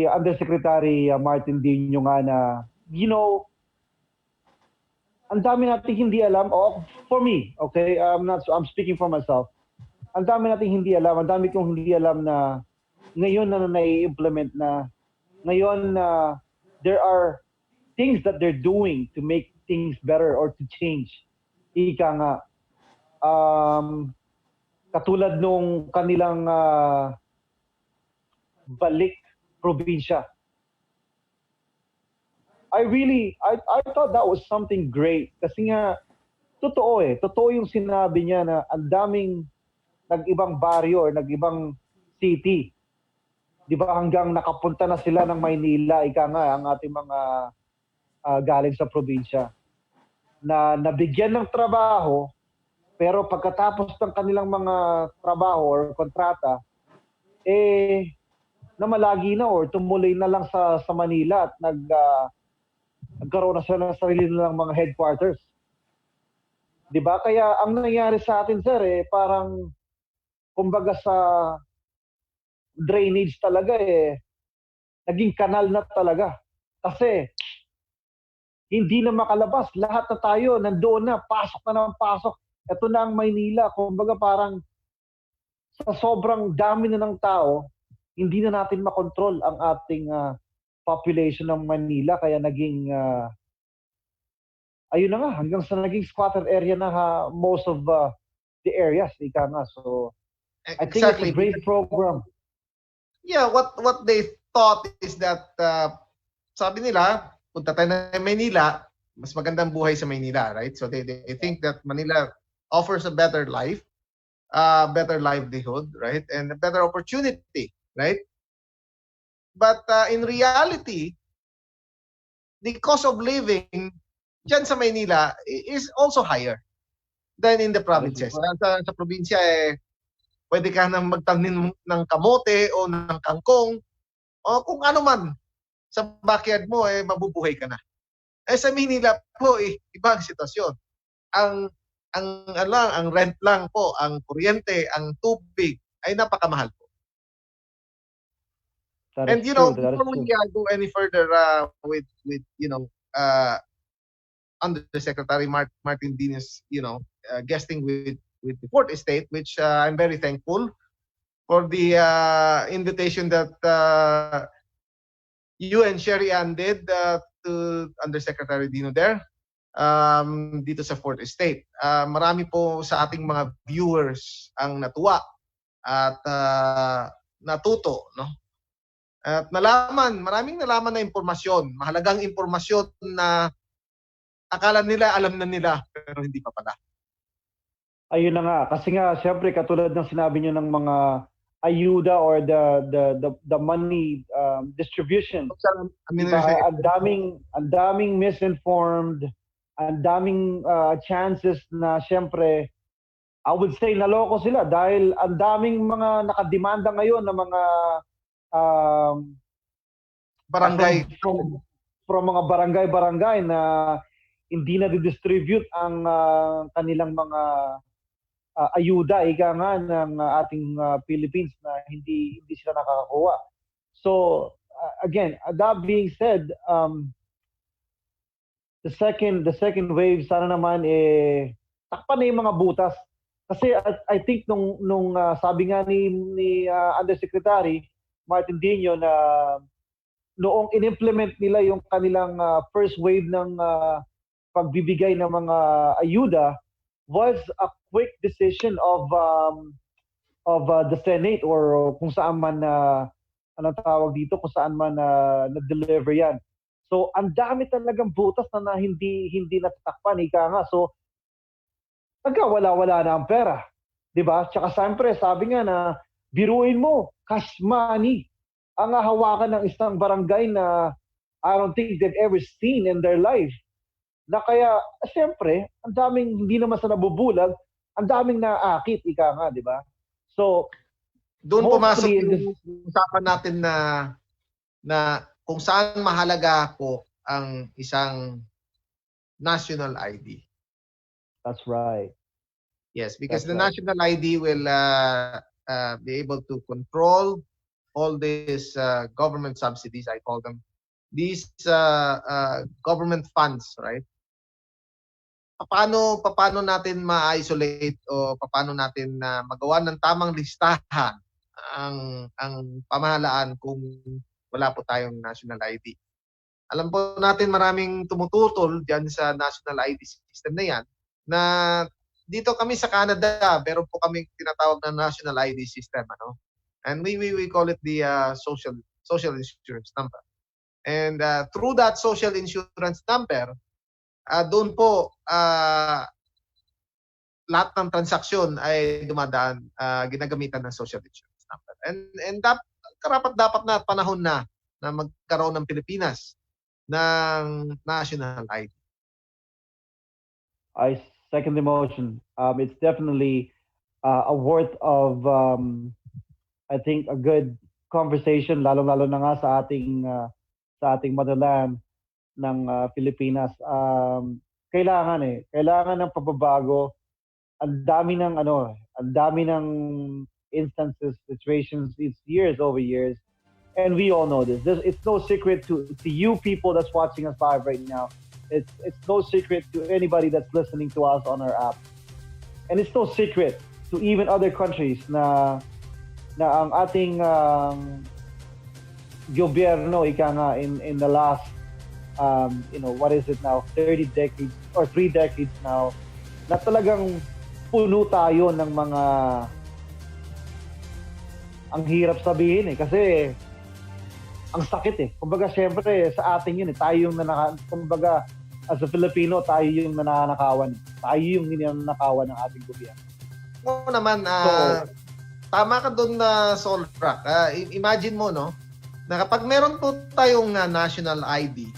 Undersecretary Martin Dino nga na, you know, ang dami nating hindi alam. Oh, for me, okay, I'm speaking for myself. Ang dami nating hindi alam. Ang dami kong hindi alam na ngayon na nai-implement na, ngayon na there are things that they're doing to make things better or to change. Ika nga, katulad nung kanilang balik probinsya. I thought that was something great kasi nga totoo yung sinabi niya na ang daming nag-ibang baryo or nag-ibang city. 'Di ba hanggang nakapunta na sila ng Maynila, ika nga ang ating mga galing sa probinsya na nabigyan ng trabaho pero pagkatapos ng kanilang mga trabaho or kontrata namalagi na or tumuloy na lang sa Manila at nagkaroon na sila ng sarili nilang mga headquarters. 'Di ba? Kaya ang nangyari sa atin, sir, parang kumbaga sa drainage talaga naging kanal na talaga. Kasi hindi na makalabas. Lahat na tayo nandoon na, pasok na ng pasok. Ito na ang Maynila. Kumbaga parang sa sobrang dami na ng tao, hindi na natin makontrol ang ating population ng Manila. Kaya naging ayun na nga, hanggang sa naging squatter area na most of the areas, ika nga. So, I think it's a great program. Yeah, what they thought is that, sabi nila, punta tayo na Maynila, mas magandang buhay sa Maynila, right? So they think that Manila offers a better life, better livelihood, right? And a better opportunity, right? But in reality, the cost of living dyan sa Maynila is also higher than in the provinces. Sa probinsya, pwede ka nang magtanim ng kamote o ng kangkong o kung ano man sa backyard mo, mabubuhay ka na. Sa Maynila po, iba ang sitwasyon. Ang rent lang po, ang kuryente, ang tubig ay napakamahal po. And before we go any further with Undersecretary Martin Dinas, guesting with the Fourth Estate, which I'm very thankful for the invitation that you and Sherry Ann did to Undersecretary Dino there dito sa Fourth Estate. Marami po sa ating mga viewers ang natuwa at natuto, no? At maraming nalaman na impormasyon, mahalagang impormasyon na akala nila alam na nila pero hindi pa pala. Ayun na nga, kasi nga siyempre katulad ng sinabi niyo ng mga ayuda or the money distribution. Ang daming misinformed, ang daming chances na siyempre I would say naloko sila dahil ang daming mga nakademanda ngayon na mga barangay from mga barangay na hindi na distribute ang kanilang mga ayuda, ika nga ng ating Philippines na hindi sila nakakakuha. So again, that being said, the second wave sana naman takpan na yung mga butas. Kasi I think nung sabi nga ni Undersecretary Martin Dino na noong inimplement nila yung kanilang first wave ng pagbibigay ng mga ayuda was a quick decision of the Senate or kung saan man anong tawag dito, kung saan man na-deliver yan. So ang dami talagang butas na hindi natatakpan, ika nga. So wala na ang pera, 'di ba? Tsaka siyempre sabi nga na biruin mo, cash money ang hawakan ng isang barangay na I don't think they've ever seen in their life. Na kaya, siyempre, ang daming hindi naman sa nabubulag, ang daming naakit, ika nga, di ba? So, doon pumasok yung usapan natin na kung saan mahalaga po ang isang national ID. That's right. Yes, because the national ID will be able to control all these government subsidies, I call them, these government funds, right? Paano natin ma-isolate o paano natin magawa ng tamang listahan ang pamahalaan kung wala po tayong national ID. Alam po natin maraming tumututol diyan sa national ID system na yan, na dito kami sa Canada, meron po kami tinatawag na national ID system, ano? And we call it the social insurance number. And through that social insurance number, doon po lahat ng transaksyon ay dumadaan, ginagamitan ng social insurance number. And dapat na panahon na magkaroon ng Pilipinas ng national ID. I second the motion. It's definitely a worth of, I think, a good conversation, lalo-lalo na nga sa ating motherland ng Pilipinas. Kailangan ng pagbabago. Ang dami ng instances, situations, it's years over years. And we all know this. It's no secret to you people that's watching us live right now. It's no secret to anybody that's listening to us on our app. And it's no secret to even other countries na ang ating gobyerno, ika nga, in the last, what is it now, 30 decades or 3 decades now, na talagang puno tayo ng mga, ang hirap sabihin kasi ang sakit Kumbaga, syempre, sa atin yun tayo yung kumbaga, as a Filipino, tayo yung nananakawan. Tayo yung ninanakawan ng ating gobyerno. Oo naman, tama ka doon na Solrak. Imagine mo, no, na kapag meron po tayong national ID,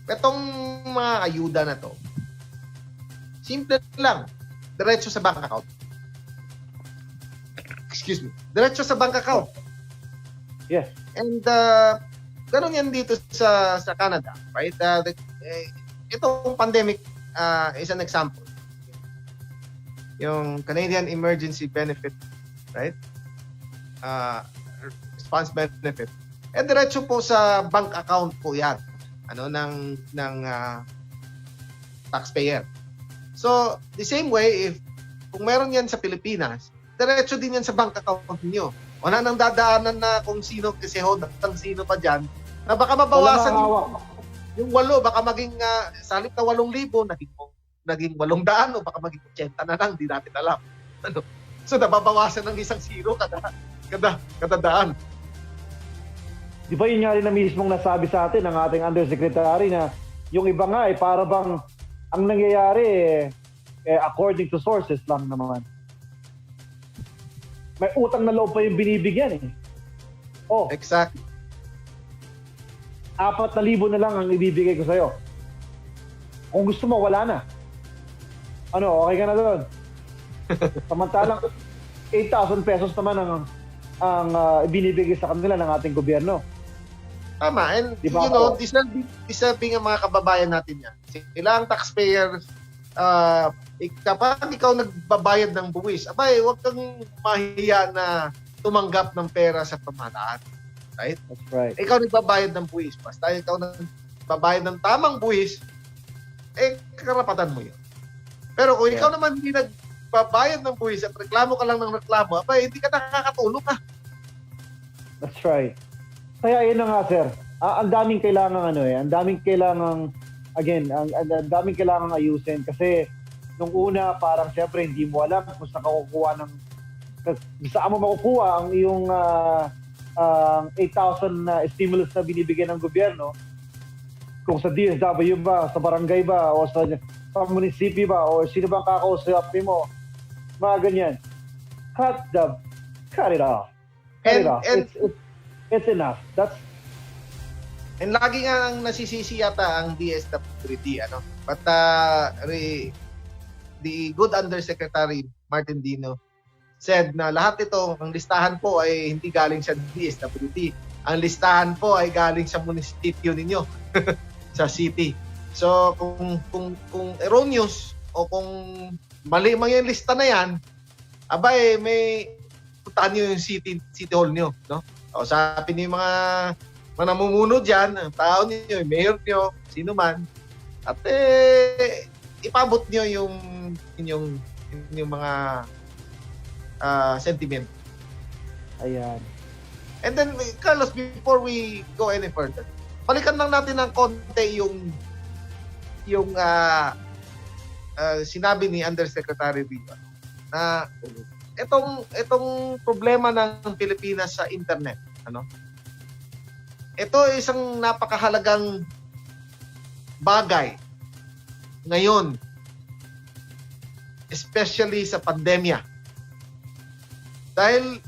itong mga ayuda na to, simple lang, diretso sa bank account. Excuse me. Diretso sa bank account. Yes. And ganun yan dito sa Canada, right? Itong pandemic is an example. Yung Canadian Emergency Benefit, right? Response benefit. Diretso po sa bank account po yan. Ng taxpayer. So, the same way, kung meron yan sa Pilipinas, diretso din yan sa bank account niyo. Wala nang dadaanan na kung sino, kasi hodang sino pa dyan, na baka mabawasan yung 8, baka maging, sa halip na 8,000, naging 800, o baka maging 80 na lang, di natin alam. So, nababawasan ng 1 zero kada daan. Di ba yun nga rin na mismong nasabi sa atin ng ating undersecretary na yung iba nga para bang ang nangyayari according to sources lang naman. May utang na loob pa yung binibigyan Oh. Exactly. 4,000 na lang ang ibibigay ko sa'yo. Kung gusto mo, wala na. Okay ka na doon? Samantalang 8,000 pesos naman ang binibigay sa kanila ng ating gobyerno. Tama. And diba, deserving ang mga kababayan natin yan. Sila ang taxpayers. Kapag ikaw nagbabayad ng buwis, huwag kang mahiya na tumanggap ng pera sa pamahalaan. Right? That's right. Ikaw nagbabayad ng buwis. Basta ikaw nagbabayad ng tamang buwis, karapatan mo yun. Pero kung ikaw naman hindi nagbabayad ng buwis at reklamo ka lang ng reklamo, hindi ka nakakatulong . That's right. Kaya yun na nga, sir. Ang daming kailangan ang daming kailangan ang daming kailangan ayusin kasi nung una parang syempre hindi mo alam kung saan ka kukuha saan mo makukuha ang iyong 8,000 na stimulus na binibigyan ng gobyerno. Kung sa DSW ba, sa barangay ba, o sa munisipyo ba, o sino bang kakausapin mo, mga ganyan. Cut it off. It's enough. And lagi nga ang nasisisi yata ang DSWD, But the good Undersecretary Martin Dino said na lahat ito, ang listahan po ay hindi galing sa DSWD. Ang listahan po ay galing sa munisipyo ninyo, sa city. So kung erroneous o kung mali man yung lista na yan, may puntahan nyo yung city hall nyo, O sabi niyo yung mga namumuno dyan, ang tao niyo, yung mayor niyo, sino man, at ipabot niyo yung mga sentiment. Ayan. And then, Carlos, before we go any further, balikan lang natin ng konti yung sinabi ni Undersecretary Rio na itong problema ng Pilipinas sa internet, ito ay isang napakahalagang bagay ngayon, especially sa pandemya. Dahil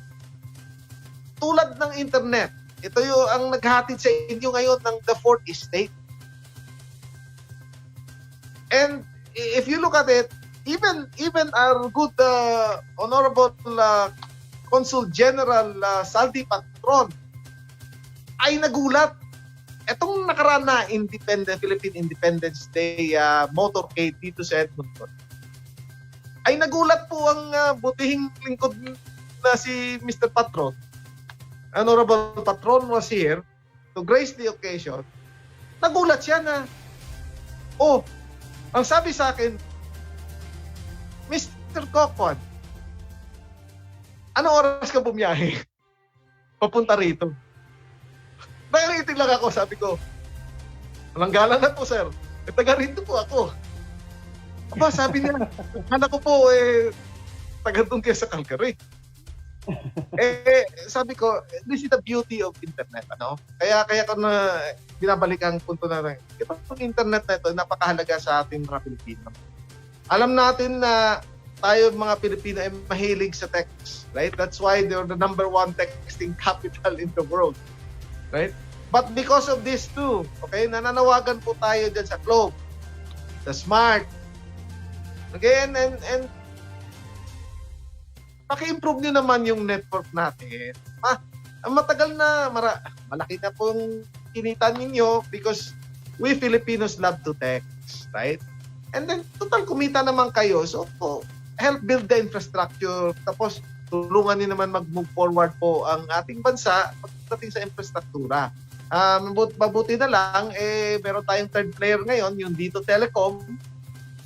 tulad ng internet, ito yung ang naghatid sa inyo ngayon ng the fourth estate. And if you look at it, even our good honorable Consul General Saldi Patron ay nagulat. Etong nakaraan na Philippine Independence Day motorcade dito sa Edmonton, ay nagulat po ang butihing lingkod na si Mr. Patron. Honorable Patron was here to grace the occasion. Nagulat siya na, ang sabi sa akin, Mr. Kokwan, ano oras ka bumiyahe? Papunta rito. Nakaliting lang ako, sabi ko, walang galang na po, sir. Taga rito po ako. Aba, sabi niya, akala ko po, taga doon kayo sa Calgary. Sabi ko, this is the beauty of internet, Kaya ko na binabalik ang punto na rin. Itong internet na ito, napakahalaga sa ating mga Pilipino. Alam natin na tayo mga Pilipino ay mahilig sa text, right? That's why they're the number one texting capital in the world, right? But because of this too, okay, nananawagan po tayo dyan sa Globe, sa Smart, okay, and paki-improve nyo naman yung network natin. Matagal na, malaki na pong kinita ninyo because we Filipinos love to text, right? And then, total kumita naman kayo. So, help build the infrastructure. Tapos, tulungan nyo naman mag-move forward po ang ating bansa pagdating sa infrastruktura. Mabuti na lang, meron tayong third player ngayon, yung Dito Telecom,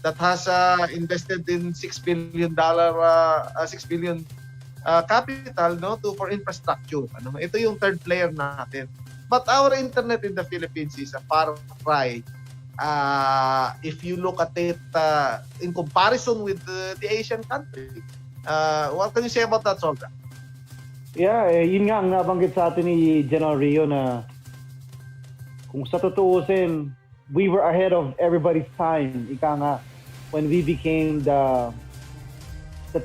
that has invested in $6 billion capital for infrastructure. Ito yung third player natin. But our internet in the Philippines is a far cry. If you look at it in comparison with the Asian countries. What can you say about that, Solga? Yeah, yun nga ang nabanggit sa atin ni General Rio na kung sa tutuusin, we were ahead of everybody's time. Ika nga, when we became the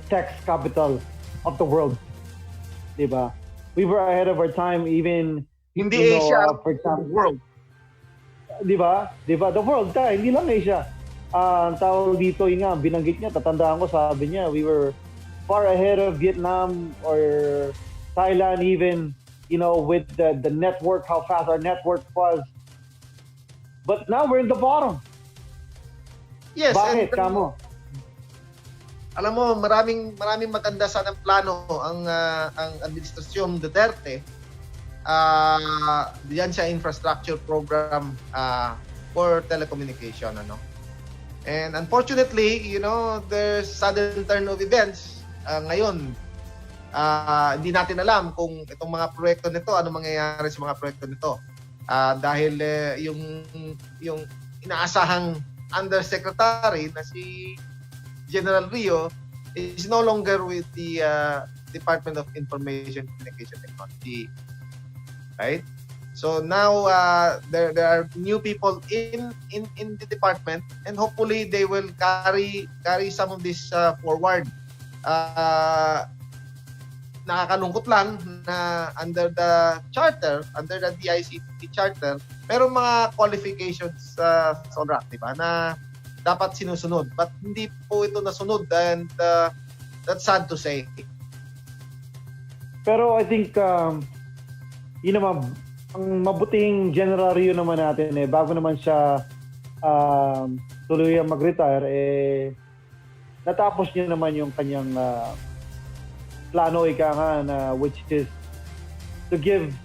text capital of the world. Diba? We were ahead of our time even hindi Asia, for example, world. Diba? The world, hindi lang Asia. Ang tawag dito, yun nga, binanggit niya, tatandaan ko, sabi niya, we were far ahead of Vietnam or Thailand even, with the network, how fast our network was. But now we're in the bottom. Yes. Bakit, Kamo? Alam mo, maraming maganda sanang plano ang administrasyon Duterte diyan sa infrastructure program for telecommunication, And unfortunately, there's sudden turn of events ngayon. Hindi natin alam kung itong mga proyekto nito, ano mangyayari sa mga proyekto nito. Dahil yung inaasahang Undersecretary na si General Rio is no longer with the Department of Information Communication Technology, right? So now there are new people in the department, and hopefully they will carry some of this forward. Nakakalungkot lang na under the DICT charter, merong mga qualifications sa SORAC, di ba, na dapat sinusunod. But hindi po ito nasunod, and that's sad to say. Pero I think, yun naman, ang mabuting General Rio naman natin, bago naman siya tuluyang mag-retire, natapos niya naman yung kanyang plano which is to give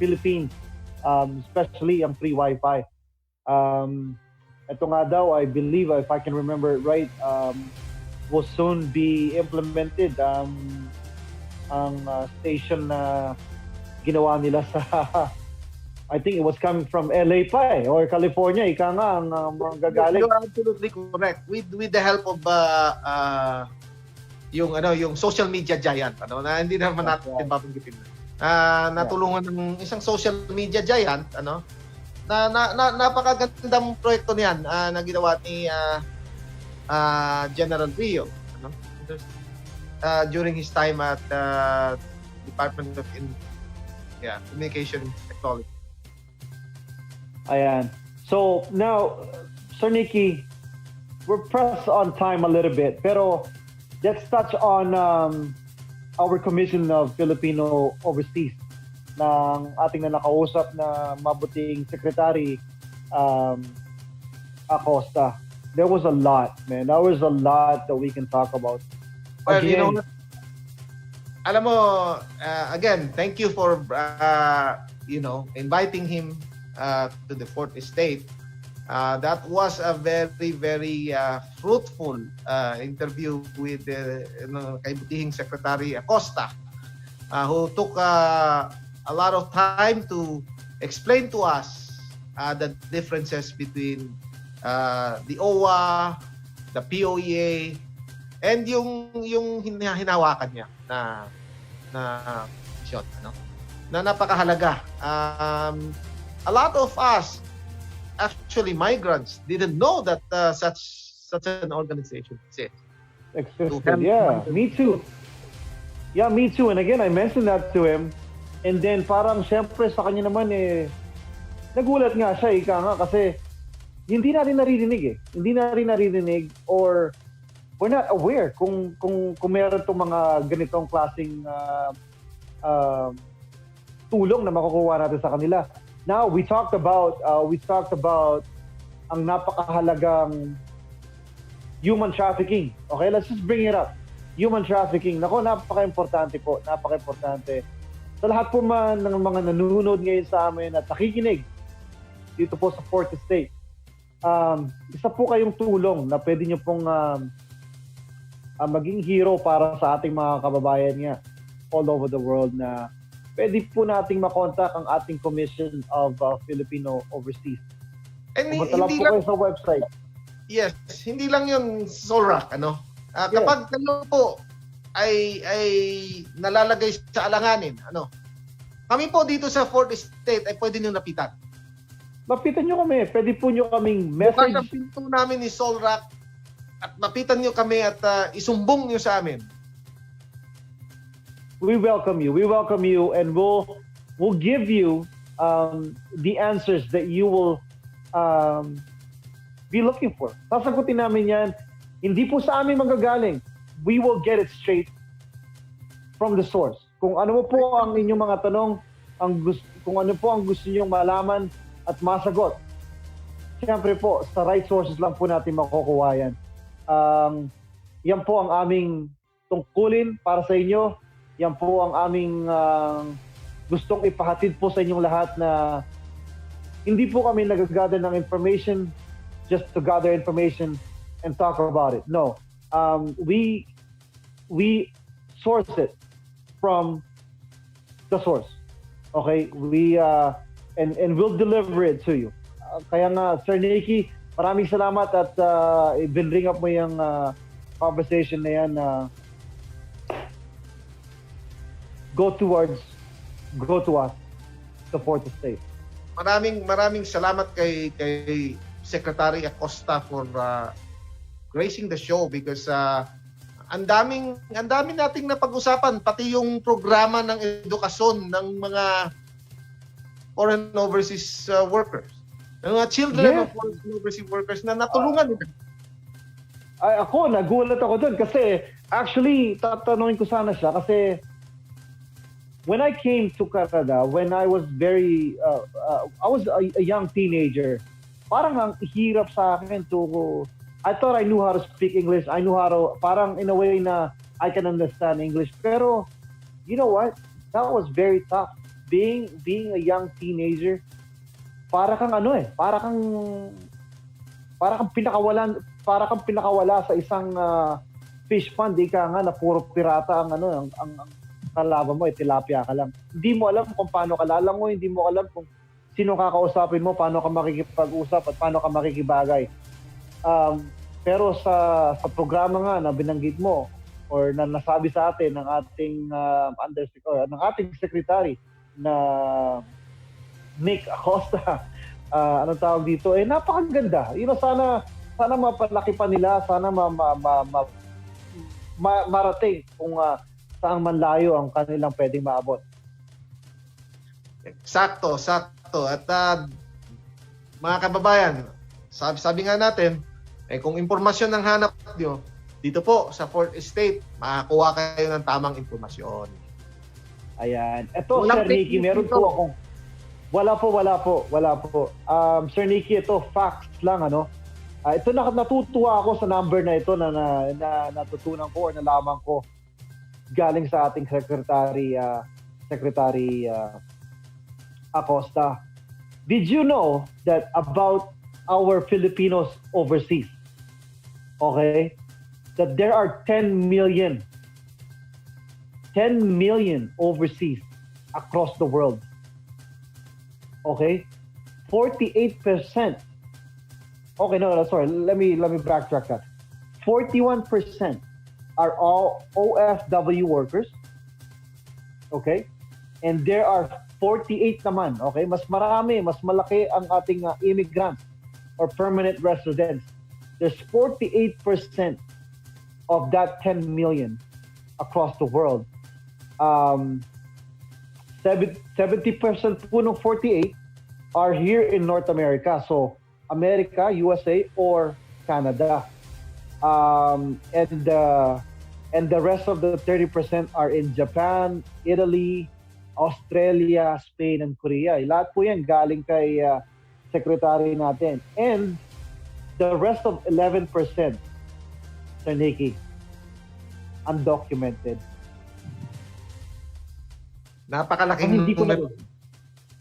Philippines, especially ang free Wi-Fi. Ito nga daw, I believe, if I can remember it right, will soon be implemented. station na ginawa nila sa I think it was coming from LA pa or California, ika nga ang mga gagaling. You're absolutely correct. With the help of yung social media giant, na hindi naman natin babanggitin. Natulungan ng isang social media giant, na napakagandang proyekto niyan na ginawa ni General Rio, during his time at Department of Communication Technology. Ayan. So now, Sir Nicky, we're pressed on time a little bit, pero let's touch on our Commission of Filipino Overseas ng ating na nakausap na mabuting Secretary Acosta. There was a lot, man. There was a lot that we can talk about. Well, Again, alam mo, again, thank you for inviting him to the fourth estate. That was a very, very fruitful interview with kay butihing Secretary Acosta, who took a lot of time to explain to us the differences between the OWA, the POEA, and yung hinahawakan niya na mission, na napakahalaga. A lot of us, actually migrants, didn't know that such an organization existed. Yeah, me too. Yeah, me too. And again, I mentioned that to him. And then parang siyempre sa kanya naman nagulat nga siya, ika nga, kasi hindi natin naririnig Hindi natin naririnig or we're not aware kung meron itong mga ganitong klaseng tulong na makukuha natin sa kanila. Now, we talked about ang napakahalagang human trafficking. Okay, let's just bring it up. Human trafficking. Nako, napaka-importante po. Napaka-importante. Sa lahat po man ng mga nanonood ngayon sa amin at nakikinig dito po sa Fourth Estate, isa po kayong tulong na pwede nyo pong maging hero para sa ating mga kababayan nga all over the world na pwede po nating makontak ang ating Commission of Filipino Overseas. And hindi lang po sa website. Yes, hindi lang yun Solrak, kapag kayo po ay nalalagay sa alanganin, kami po dito sa Fourth Estate ay pwede niyo lapitan. Lapitan niyo kami, pwede po niyo kaming message. Bukas ang pinto namin ni Solrak at lapitan niyo kami at isumbong niyo sa amin. We welcome you, and we'll give you the answers that you will be looking for. Sasagutin namin yan. Hindi po sa amin magagaling. We will get it straight from the source. Kung ano po ang inyong mga tanong, kung ano po ang gusto niyo malaman at masagot, siyempre po, sa right sources lang po natin makukuha yan. Yan po ang aming tungkulin para sa inyo. Yan po ang aming gustong ipahatid po sa inyong lahat na hindi po kami nag-gather ng information just to gather information and talk about it. No. We source it from the source. Okay? And we'll deliver it to you. Kaya nga, Sir Nicky, maraming salamat at i-bring up mo yung conversation na yan na go to us, the Fourth Estate. Maraming salamat kay Secretary Acosta for gracing the show because ang daming nating napag-usapan, pati yung programa ng edukasyon ng mga foreign overseas workers. Ng mga children of foreign overseas workers na natulungan nila. Nagulat ako dun kasi actually tatanungin ko sana siya kasi when I came to Canada, when I was I was a young teenager, parang ang hirap sa akin I thought I knew how to speak English. I knew how to, parang in a way na I can understand English. Pero, you know what? That was very tough. Being a young teenager, para kang pinakawala sa isang fish pond, ika nga na puro pirata ang kalaban mo, tilapia ka lang. Hindi mo alam kung paano ka lalangoy, hindi mo alam kung sino kakausapin mo, paano ka makikipag-usap at paano ka makikibagay. Pero sa programa nga na binanggit mo or na nasabi sa atin ng ating ng ating secretary na Nick Acosta, anong tawag dito, napakaganda. Sana mapalaki pa nila, sana marating kung saan man layo ang kanilang pwedeng maabot. Sakto. At mga kababayan, sabi nga natin, kung impormasyon ang hanap nyo, dito po sa 4th Estate, makakuha kayo ng tamang impormasyon. Ayan. Ito, Sir Nicky, meron po akong... Wala po. Sir Nicky, ito, facts lang, ano? Ito, natutuwa ako sa number na ito na natutunan ko o nalaman ko galing sa ating Secretary Acosta. Did you know that about our Filipinos overseas, okay, that there are 10 million overseas across the world? Okay, 48%. Okay, no, sorry. Let me backtrack that. 41% are all OFW workers. Okay, and there are 48 naman. Okay, mas malaki ang ating immigrants or permanent residents. There's 48% of that 10 million across the world. 70% po ng 48 are here in North America. So, America, USA, or Canada. And the rest of the 30% are in Japan, Italy, Australia, Spain, and Korea. Lahat po yan galing kay secretary natin. And the rest of 11%, Sir Nicky, undocumented. Napakalaking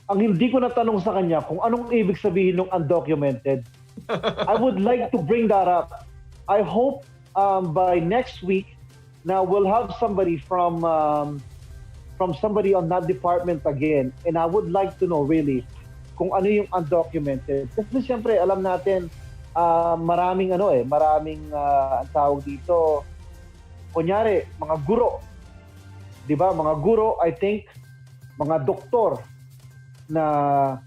ang hindi ko natanong sa kanya kung anong ibig sabihin ng undocumented. I would like to bring that up. I hope by next week now we'll have somebody from somebody on that department again, and I would like to know really kung ano yung undocumented. Kasi siyempre alam natin maraming ang tawag dito, kunyari mga guro, di ba? Mga guro, I think mga doktor na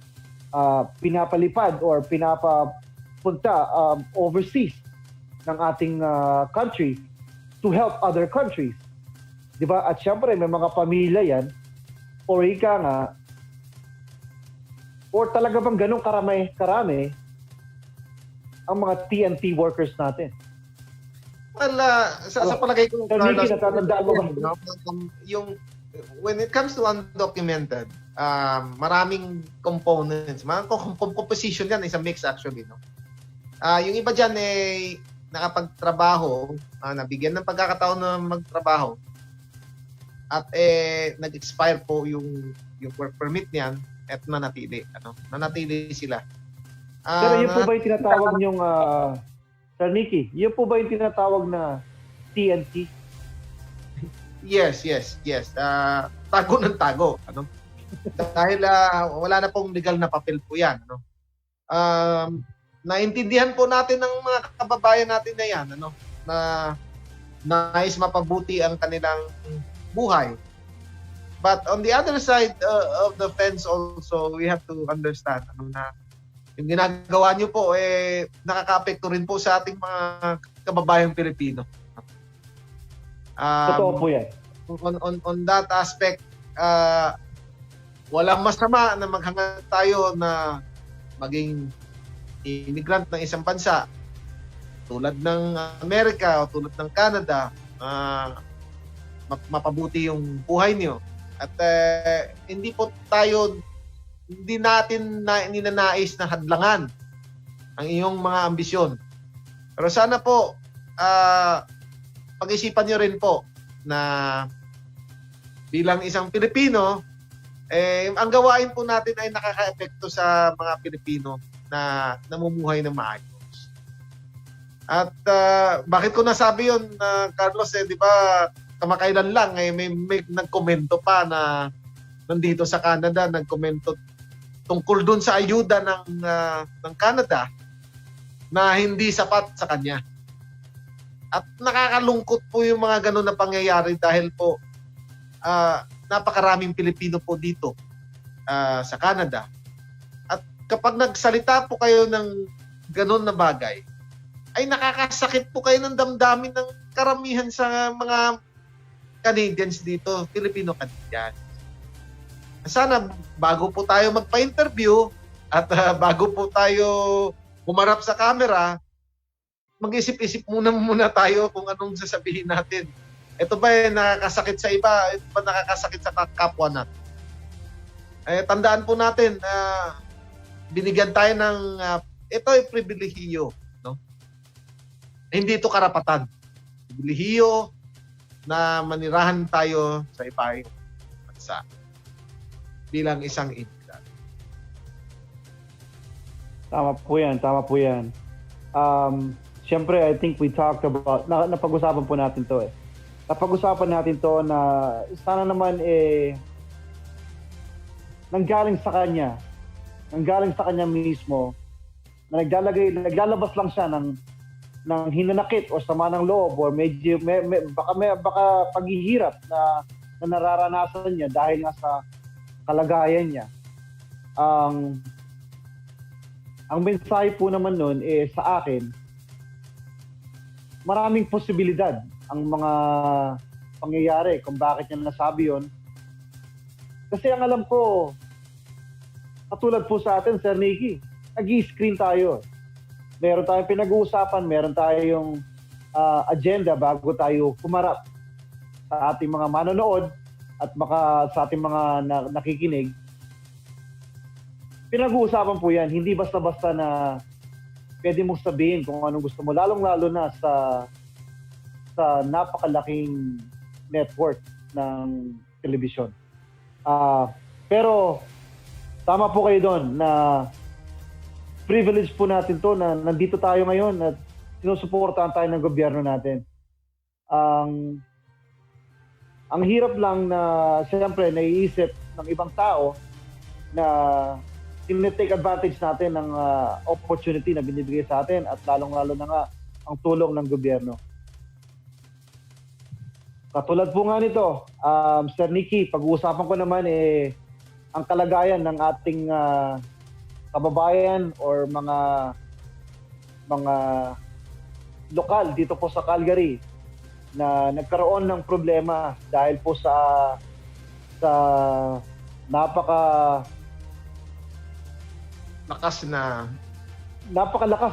pinapalipad or pinapapunta overseas ng ating country to help other countries. Di ba? At syempre, may mga pamilya yan or ika nga or talaga bang ganun karami ang mga TNT workers natin. Well, sa palagay ko, Carlos, natatandaan mo ba? When it comes to undocumented, maraming components. Composition yan, is a mix actually. No? Yung iba dyan nakapagtrabaho, nabigyan ng pagkakataon na magtrabaho, at nag-expire po yung work permit niyan at nanatili sila. Pero yun po ba yung tinatawag niyong Sir Nicky, yun po ba yung tinatawag na TNT? Yes. Tago ng tago. Dahil wala na pong legal na papel po yan. Naintindihan po natin ng mga kababayan natin na yan, na nais mapabuti ang kanilang buhay. But on the other side of the fence also, we have to understand na yung ginagawa nyo po, nakaka-apekto rin po sa ating mga kababayang Pilipino. Totoo po yan. On that aspect, walang masama na maghangad tayo na maging immigrant ng isang bansa tulad ng Amerika o tulad ng Canada, mapabuti yung buhay niyo. At hindi natin ninanais na hadlangan ang iyong mga ambisyon. Pero sana po, pag-isipan nyo rin po na bilang isang Pilipino, ang gawain po natin ay nakaka-epekto sa mga Pilipino na namumuhay ng maayos. At bakit ko nasabi yun, Carlos, di ba, kamakailan lang may nagkomento pa na nandito sa Canada, nagkomento tungkol dun sa ayuda ng Canada na hindi sapat sa kanya. At nakakalungkot po yung mga ganun na pangyayari dahil po napakaraming Pilipino po dito sa Canada. At kapag nagsalita po kayo ng ganun na bagay, ay nakakasakit po kayo ng damdamin ng karamihan sa mga Canadians dito, Filipino-Canadians. Sana bago po tayo magpa-interview at bago po tayo humarap sa camera, mag-isip-isip muna tayo kung anong sasabihin natin. Ito ba nakakasakit sa iba? Ito ba nakakasakit sa kapwa natin? Tandaan po natin, binigyan tayo ng, ito ay pribilehiyo. No? Hindi ito karapatan. Pribilehiyo na manirahan tayo sa ibang bansa bilang isang immigrant. Tama po yan. Siyempre, I think we talked about, napag-usapan po natin to eh. Napag-usapan natin to na sana naman nanggaling sa kanya mismo, na naglalabas lang siya ng hinanakit o sama ng loob or medyo baka paghihirap na nararanasan niya dahil nga sa kalagayan niya. Ang mensahe po naman nun sa akin, maraming posibilidad ang mga pangyayari kung bakit niya nasabi yon. Kasi ang alam ko, katulad po sa atin, Sir Nicky, nag-i-screen tayo. Meron tayong pinag-uusapan, meron tayong agenda bago tayo kumarap sa ating mga manonood at sa ating mga nakikinig. Pinag-uusapan po yan, hindi basta-basta na pwede mong sabihin kung anong gusto mo, lalong-lalo na sa napakalaking network ng telebisyon. Pero tama po kayo doon na privilege po natin to na nandito tayo ngayon at sinusuportahan tayo ng gobyerno natin. Ang hirap lang na siyempre naiisip ng ibang tao na tinitake advantage natin ng opportunity na binibigay sa atin at lalong-lalo na nga ang tulong ng gobyerno. Katulad po nga nito, Sir Nicky, pag-uusapan ko naman ang kalagayan ng ating kababayan or mga lokal dito po sa Calgary na nagkaroon ng problema dahil po sa napakalakas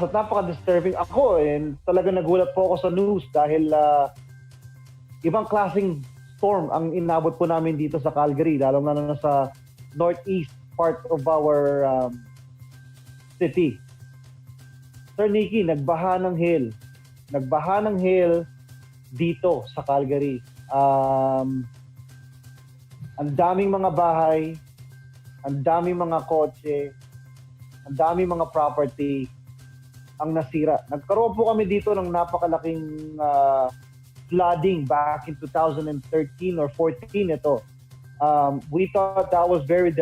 at napaka-disturbing. Ako talaga nagulat po ako sa news dahil ibang klaseng storm ang inabot po namin dito sa Calgary, lalo-lalo na sa northeast part of our city. Sir Nicky, nagbaha ng hail dito sa Calgary. Ang daming mga bahay, ang daming mga kotse, ang daming mga property ang nasira. Nagkaroon po kami dito ng napakalaking flooding back in 2013 or 14 ito. We thought that was very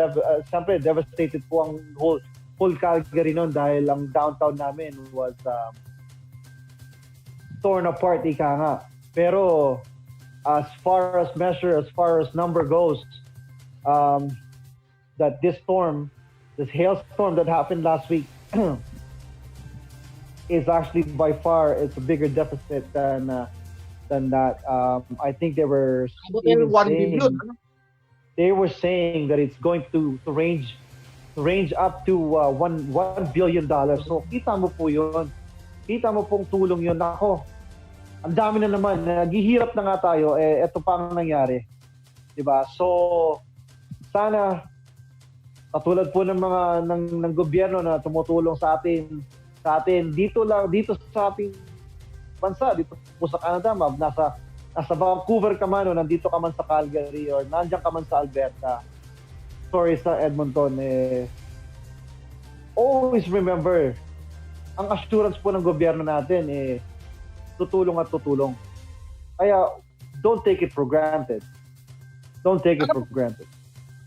siyempre devastated po ang whole Calgary noon dahil ang downtown namin was torn apart, ika nga. Pero as far as number goes, that this hailstorm that happened last week is actually by far it's a bigger deficit than that. I think they were saying that it's going to range up to $1 billion. So kita mo po yun. Kita mo pong tulong yun. Ako, ang dami na naman. Naghihirap na nga tayo. Ito pa ang nangyari. Diba? So, sana katulad po ng mga ng gobyerno na tumutulong sa atin dito sa ating bansa, dito po sa Canada, nasa Vancouver ka man o nandito ka man sa Calgary or nandiyan ka man sa Alberta, sorry sa Edmonton, always remember, ang assurance po ng gobyerno natin tutulong at tutulong. Kaya don't take it for granted. Don't take it for granted.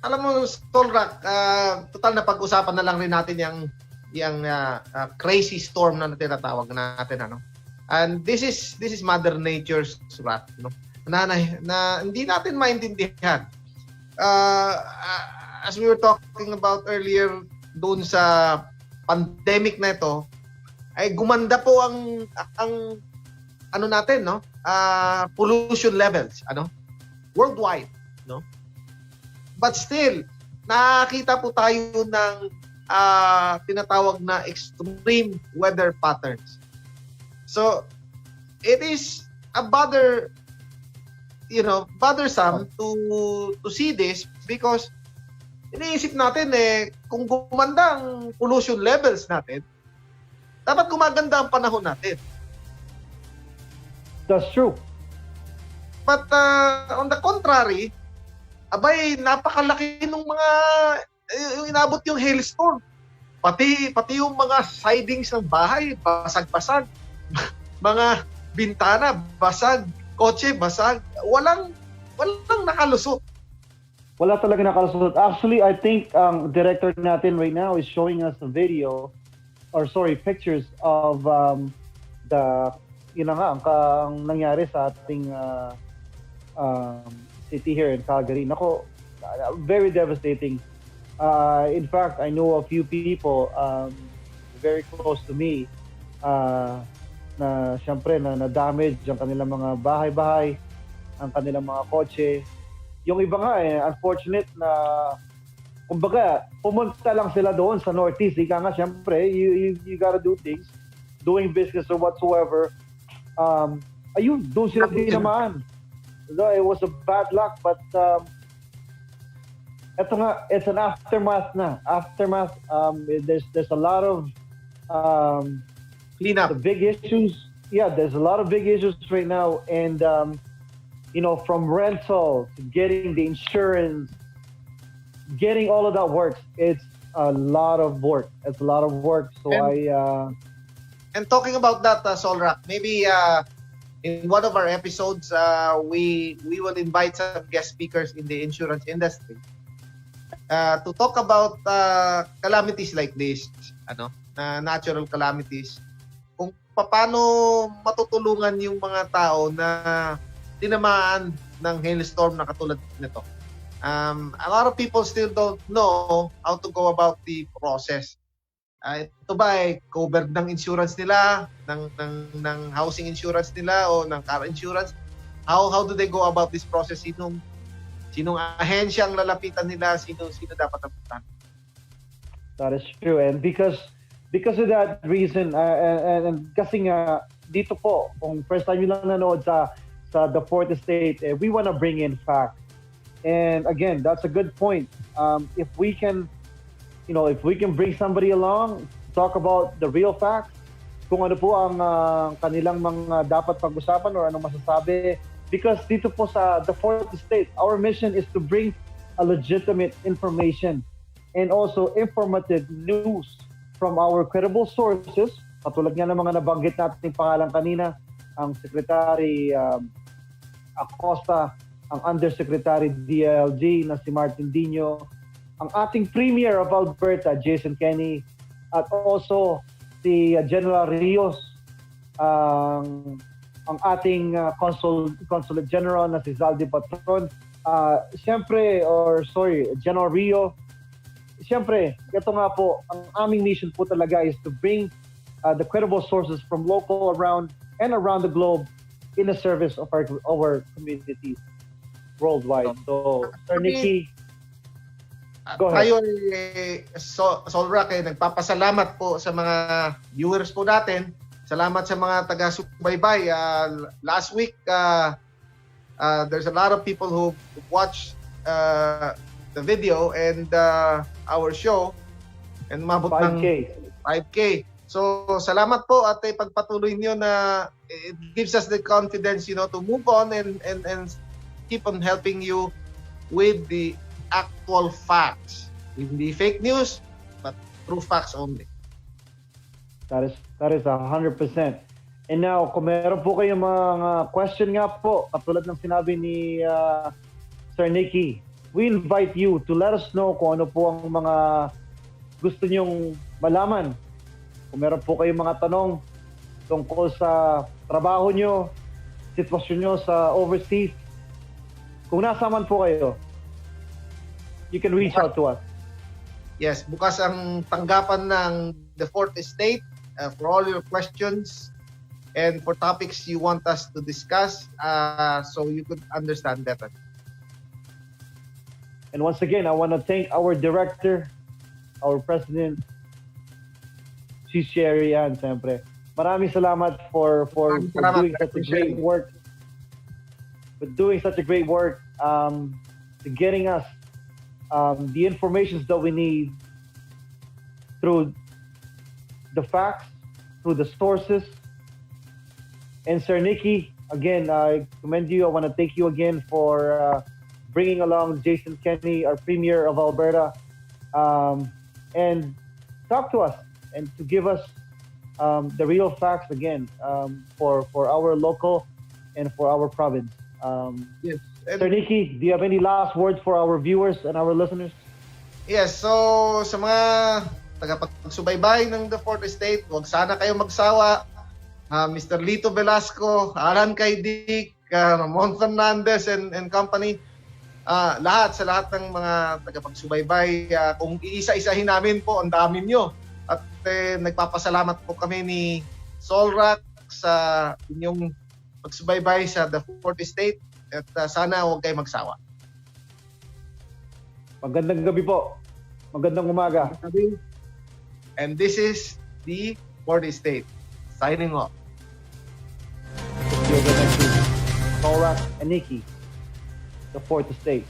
Alam mo, Solrak, total na pag-usapan na lang rin natin yung crazy storm na tinatawag natin, ano? And this is Mother Nature's wrath, no? Na hindi natin maintindihan. As we were talking about earlier, doon sa pandemic na ito, ay gumanda po ang ano natin, no? Pollution levels, ano? Worldwide, no? But still, nakita po tayo ng tinatawag na extreme weather patterns. So, it is a bothersome to see this because iniisip natin kung gumanda ang pollution levels natin, dapat gumaganda ang panahon natin. That's true. But on the contrary, abay, napakalaki ng mga yung inabot yung hailstorm. Pati yung mga sidings ng bahay, basag-basag. Mga bintana, basag. Kotse, basag. Walang nakalusot. Wala talaga nakalusot. Actually, I think ang director natin right now is showing us a video, pictures of ang nangyari sa ating city here in Calgary. Nako, very devastating. In fact, I know a few people very close to me na siyempre na damage ang kanilang mga bahay-bahay, ang kanilang mga kotse. Yung iba nga unfortunate na kumbaga pumunta lang sila doon sa Northeast. Ika nga siyempre, you gotta do things, doing business or whatsoever. Ayun, doon sila tinamaan. It was a bad luck, but ito nga, it's an aftermath na. There's a lot of cleanup. The big issues. Yeah, there's a lot of big issues right now, and from rental to getting the insurance, getting all of that works. It's a lot of work. It's a lot of work. So And talking about that, Solrak, maybe in one of our episodes, we will invite some guest speakers in the insurance industry to talk about calamities like this, natural calamities, kung paano matutulungan yung mga tao na tinamaan ng hailstorm na katulad nito. A lot of people still don't know how to go about the process. Ito ba ay covered ng insurance nila, ng housing insurance nila o ng car insurance? How do they go about this process? Sinong ahensya ang lalapitan nila? Sino dapat napuntahan? That is true, and because of that reason, and kasi nga dito po, kung first time nyo lang nanood sa the fourth estate, we want to bring in facts. And again, that's a good point. If we can bring somebody along, talk about the real facts, kung ano po ang kanilang mga dapat pag-usapan or anong masasabi. Because dito po sa the fourth estate, our mission is to bring a legitimate information and also informative news from our credible sources. Katulad nga ng mga nabanggit nating pangalan kanina, ang Secretary Acosta, ang Undersecretary DLG na si Martin Dino, ang ating Premier of Alberta, Jason Kenney, at also si General Rios, ang ating Consulate General na si Zaldi Patron, General Rio. Siyempre, ito nga po, ang aming mission po talaga is to bring the credible sources from local, around the globe in the service of our communities worldwide. So, Sir Nicky, go ahead. Tayo Solrak, nagpapasalamat po sa mga viewers po natin. Salamat sa mga taga-subaybay. Last week, there's a lot of people who watched the video and our show, and umabot ng 5K. So, salamat po at pagpatuloy niyo na it gives us the confidence, to move on and keep on helping you with the actual facts. Hindi fake news, but true facts only. That is 100%. And now, kung meron po kayong mga question nga po, katulad ng sinabi ni Sir Nicky, we invite you to let us know kung ano po ang mga gusto nyong malaman. Kung meron po kayong mga tanong tungkol sa trabaho nyo, sitwasyon nyo sa overseas, kung nasa man po kayo, you can reach out to us. Yes, bukas ang tanggapan ng the Fourth Estate for all your questions and for topics you want us to discuss so you could understand better. And once again, I want to thank our director, our president, si Sherry Ann, siyempre. Maraming salamat for doing such a great work. For doing such a great work, to getting us the information that we need through the facts, through the sources. And Sir Nicky, again, I commend you. I want to thank you again for bringing along Jason Kenney, our Premier of Alberta, and talk to us and to give us the real facts again for our local and for our province. Yes. Sir Nicky, do you have any last words for our viewers and our listeners? Yes, so sa mga tagapagsubaybay ng The Fourth Estate, huwag sana kayo magsawa. Mr. Lito Velasco, Alan Kaidik, Ramon Fernandez and company, sa lahat ng mga tagapagsubaybay, kung iisa-isahin namin po, ang dami nyo. At nagpapasalamat po kami ni Solrak sa inyong pagsubaybay sa The Fourth Estate at sana huwag kayo magsawa. Magandang gabi po. Magandang umaga. And this is The Fourth Estate. Signing off. Solrak and Nicky, The Fourth Estate.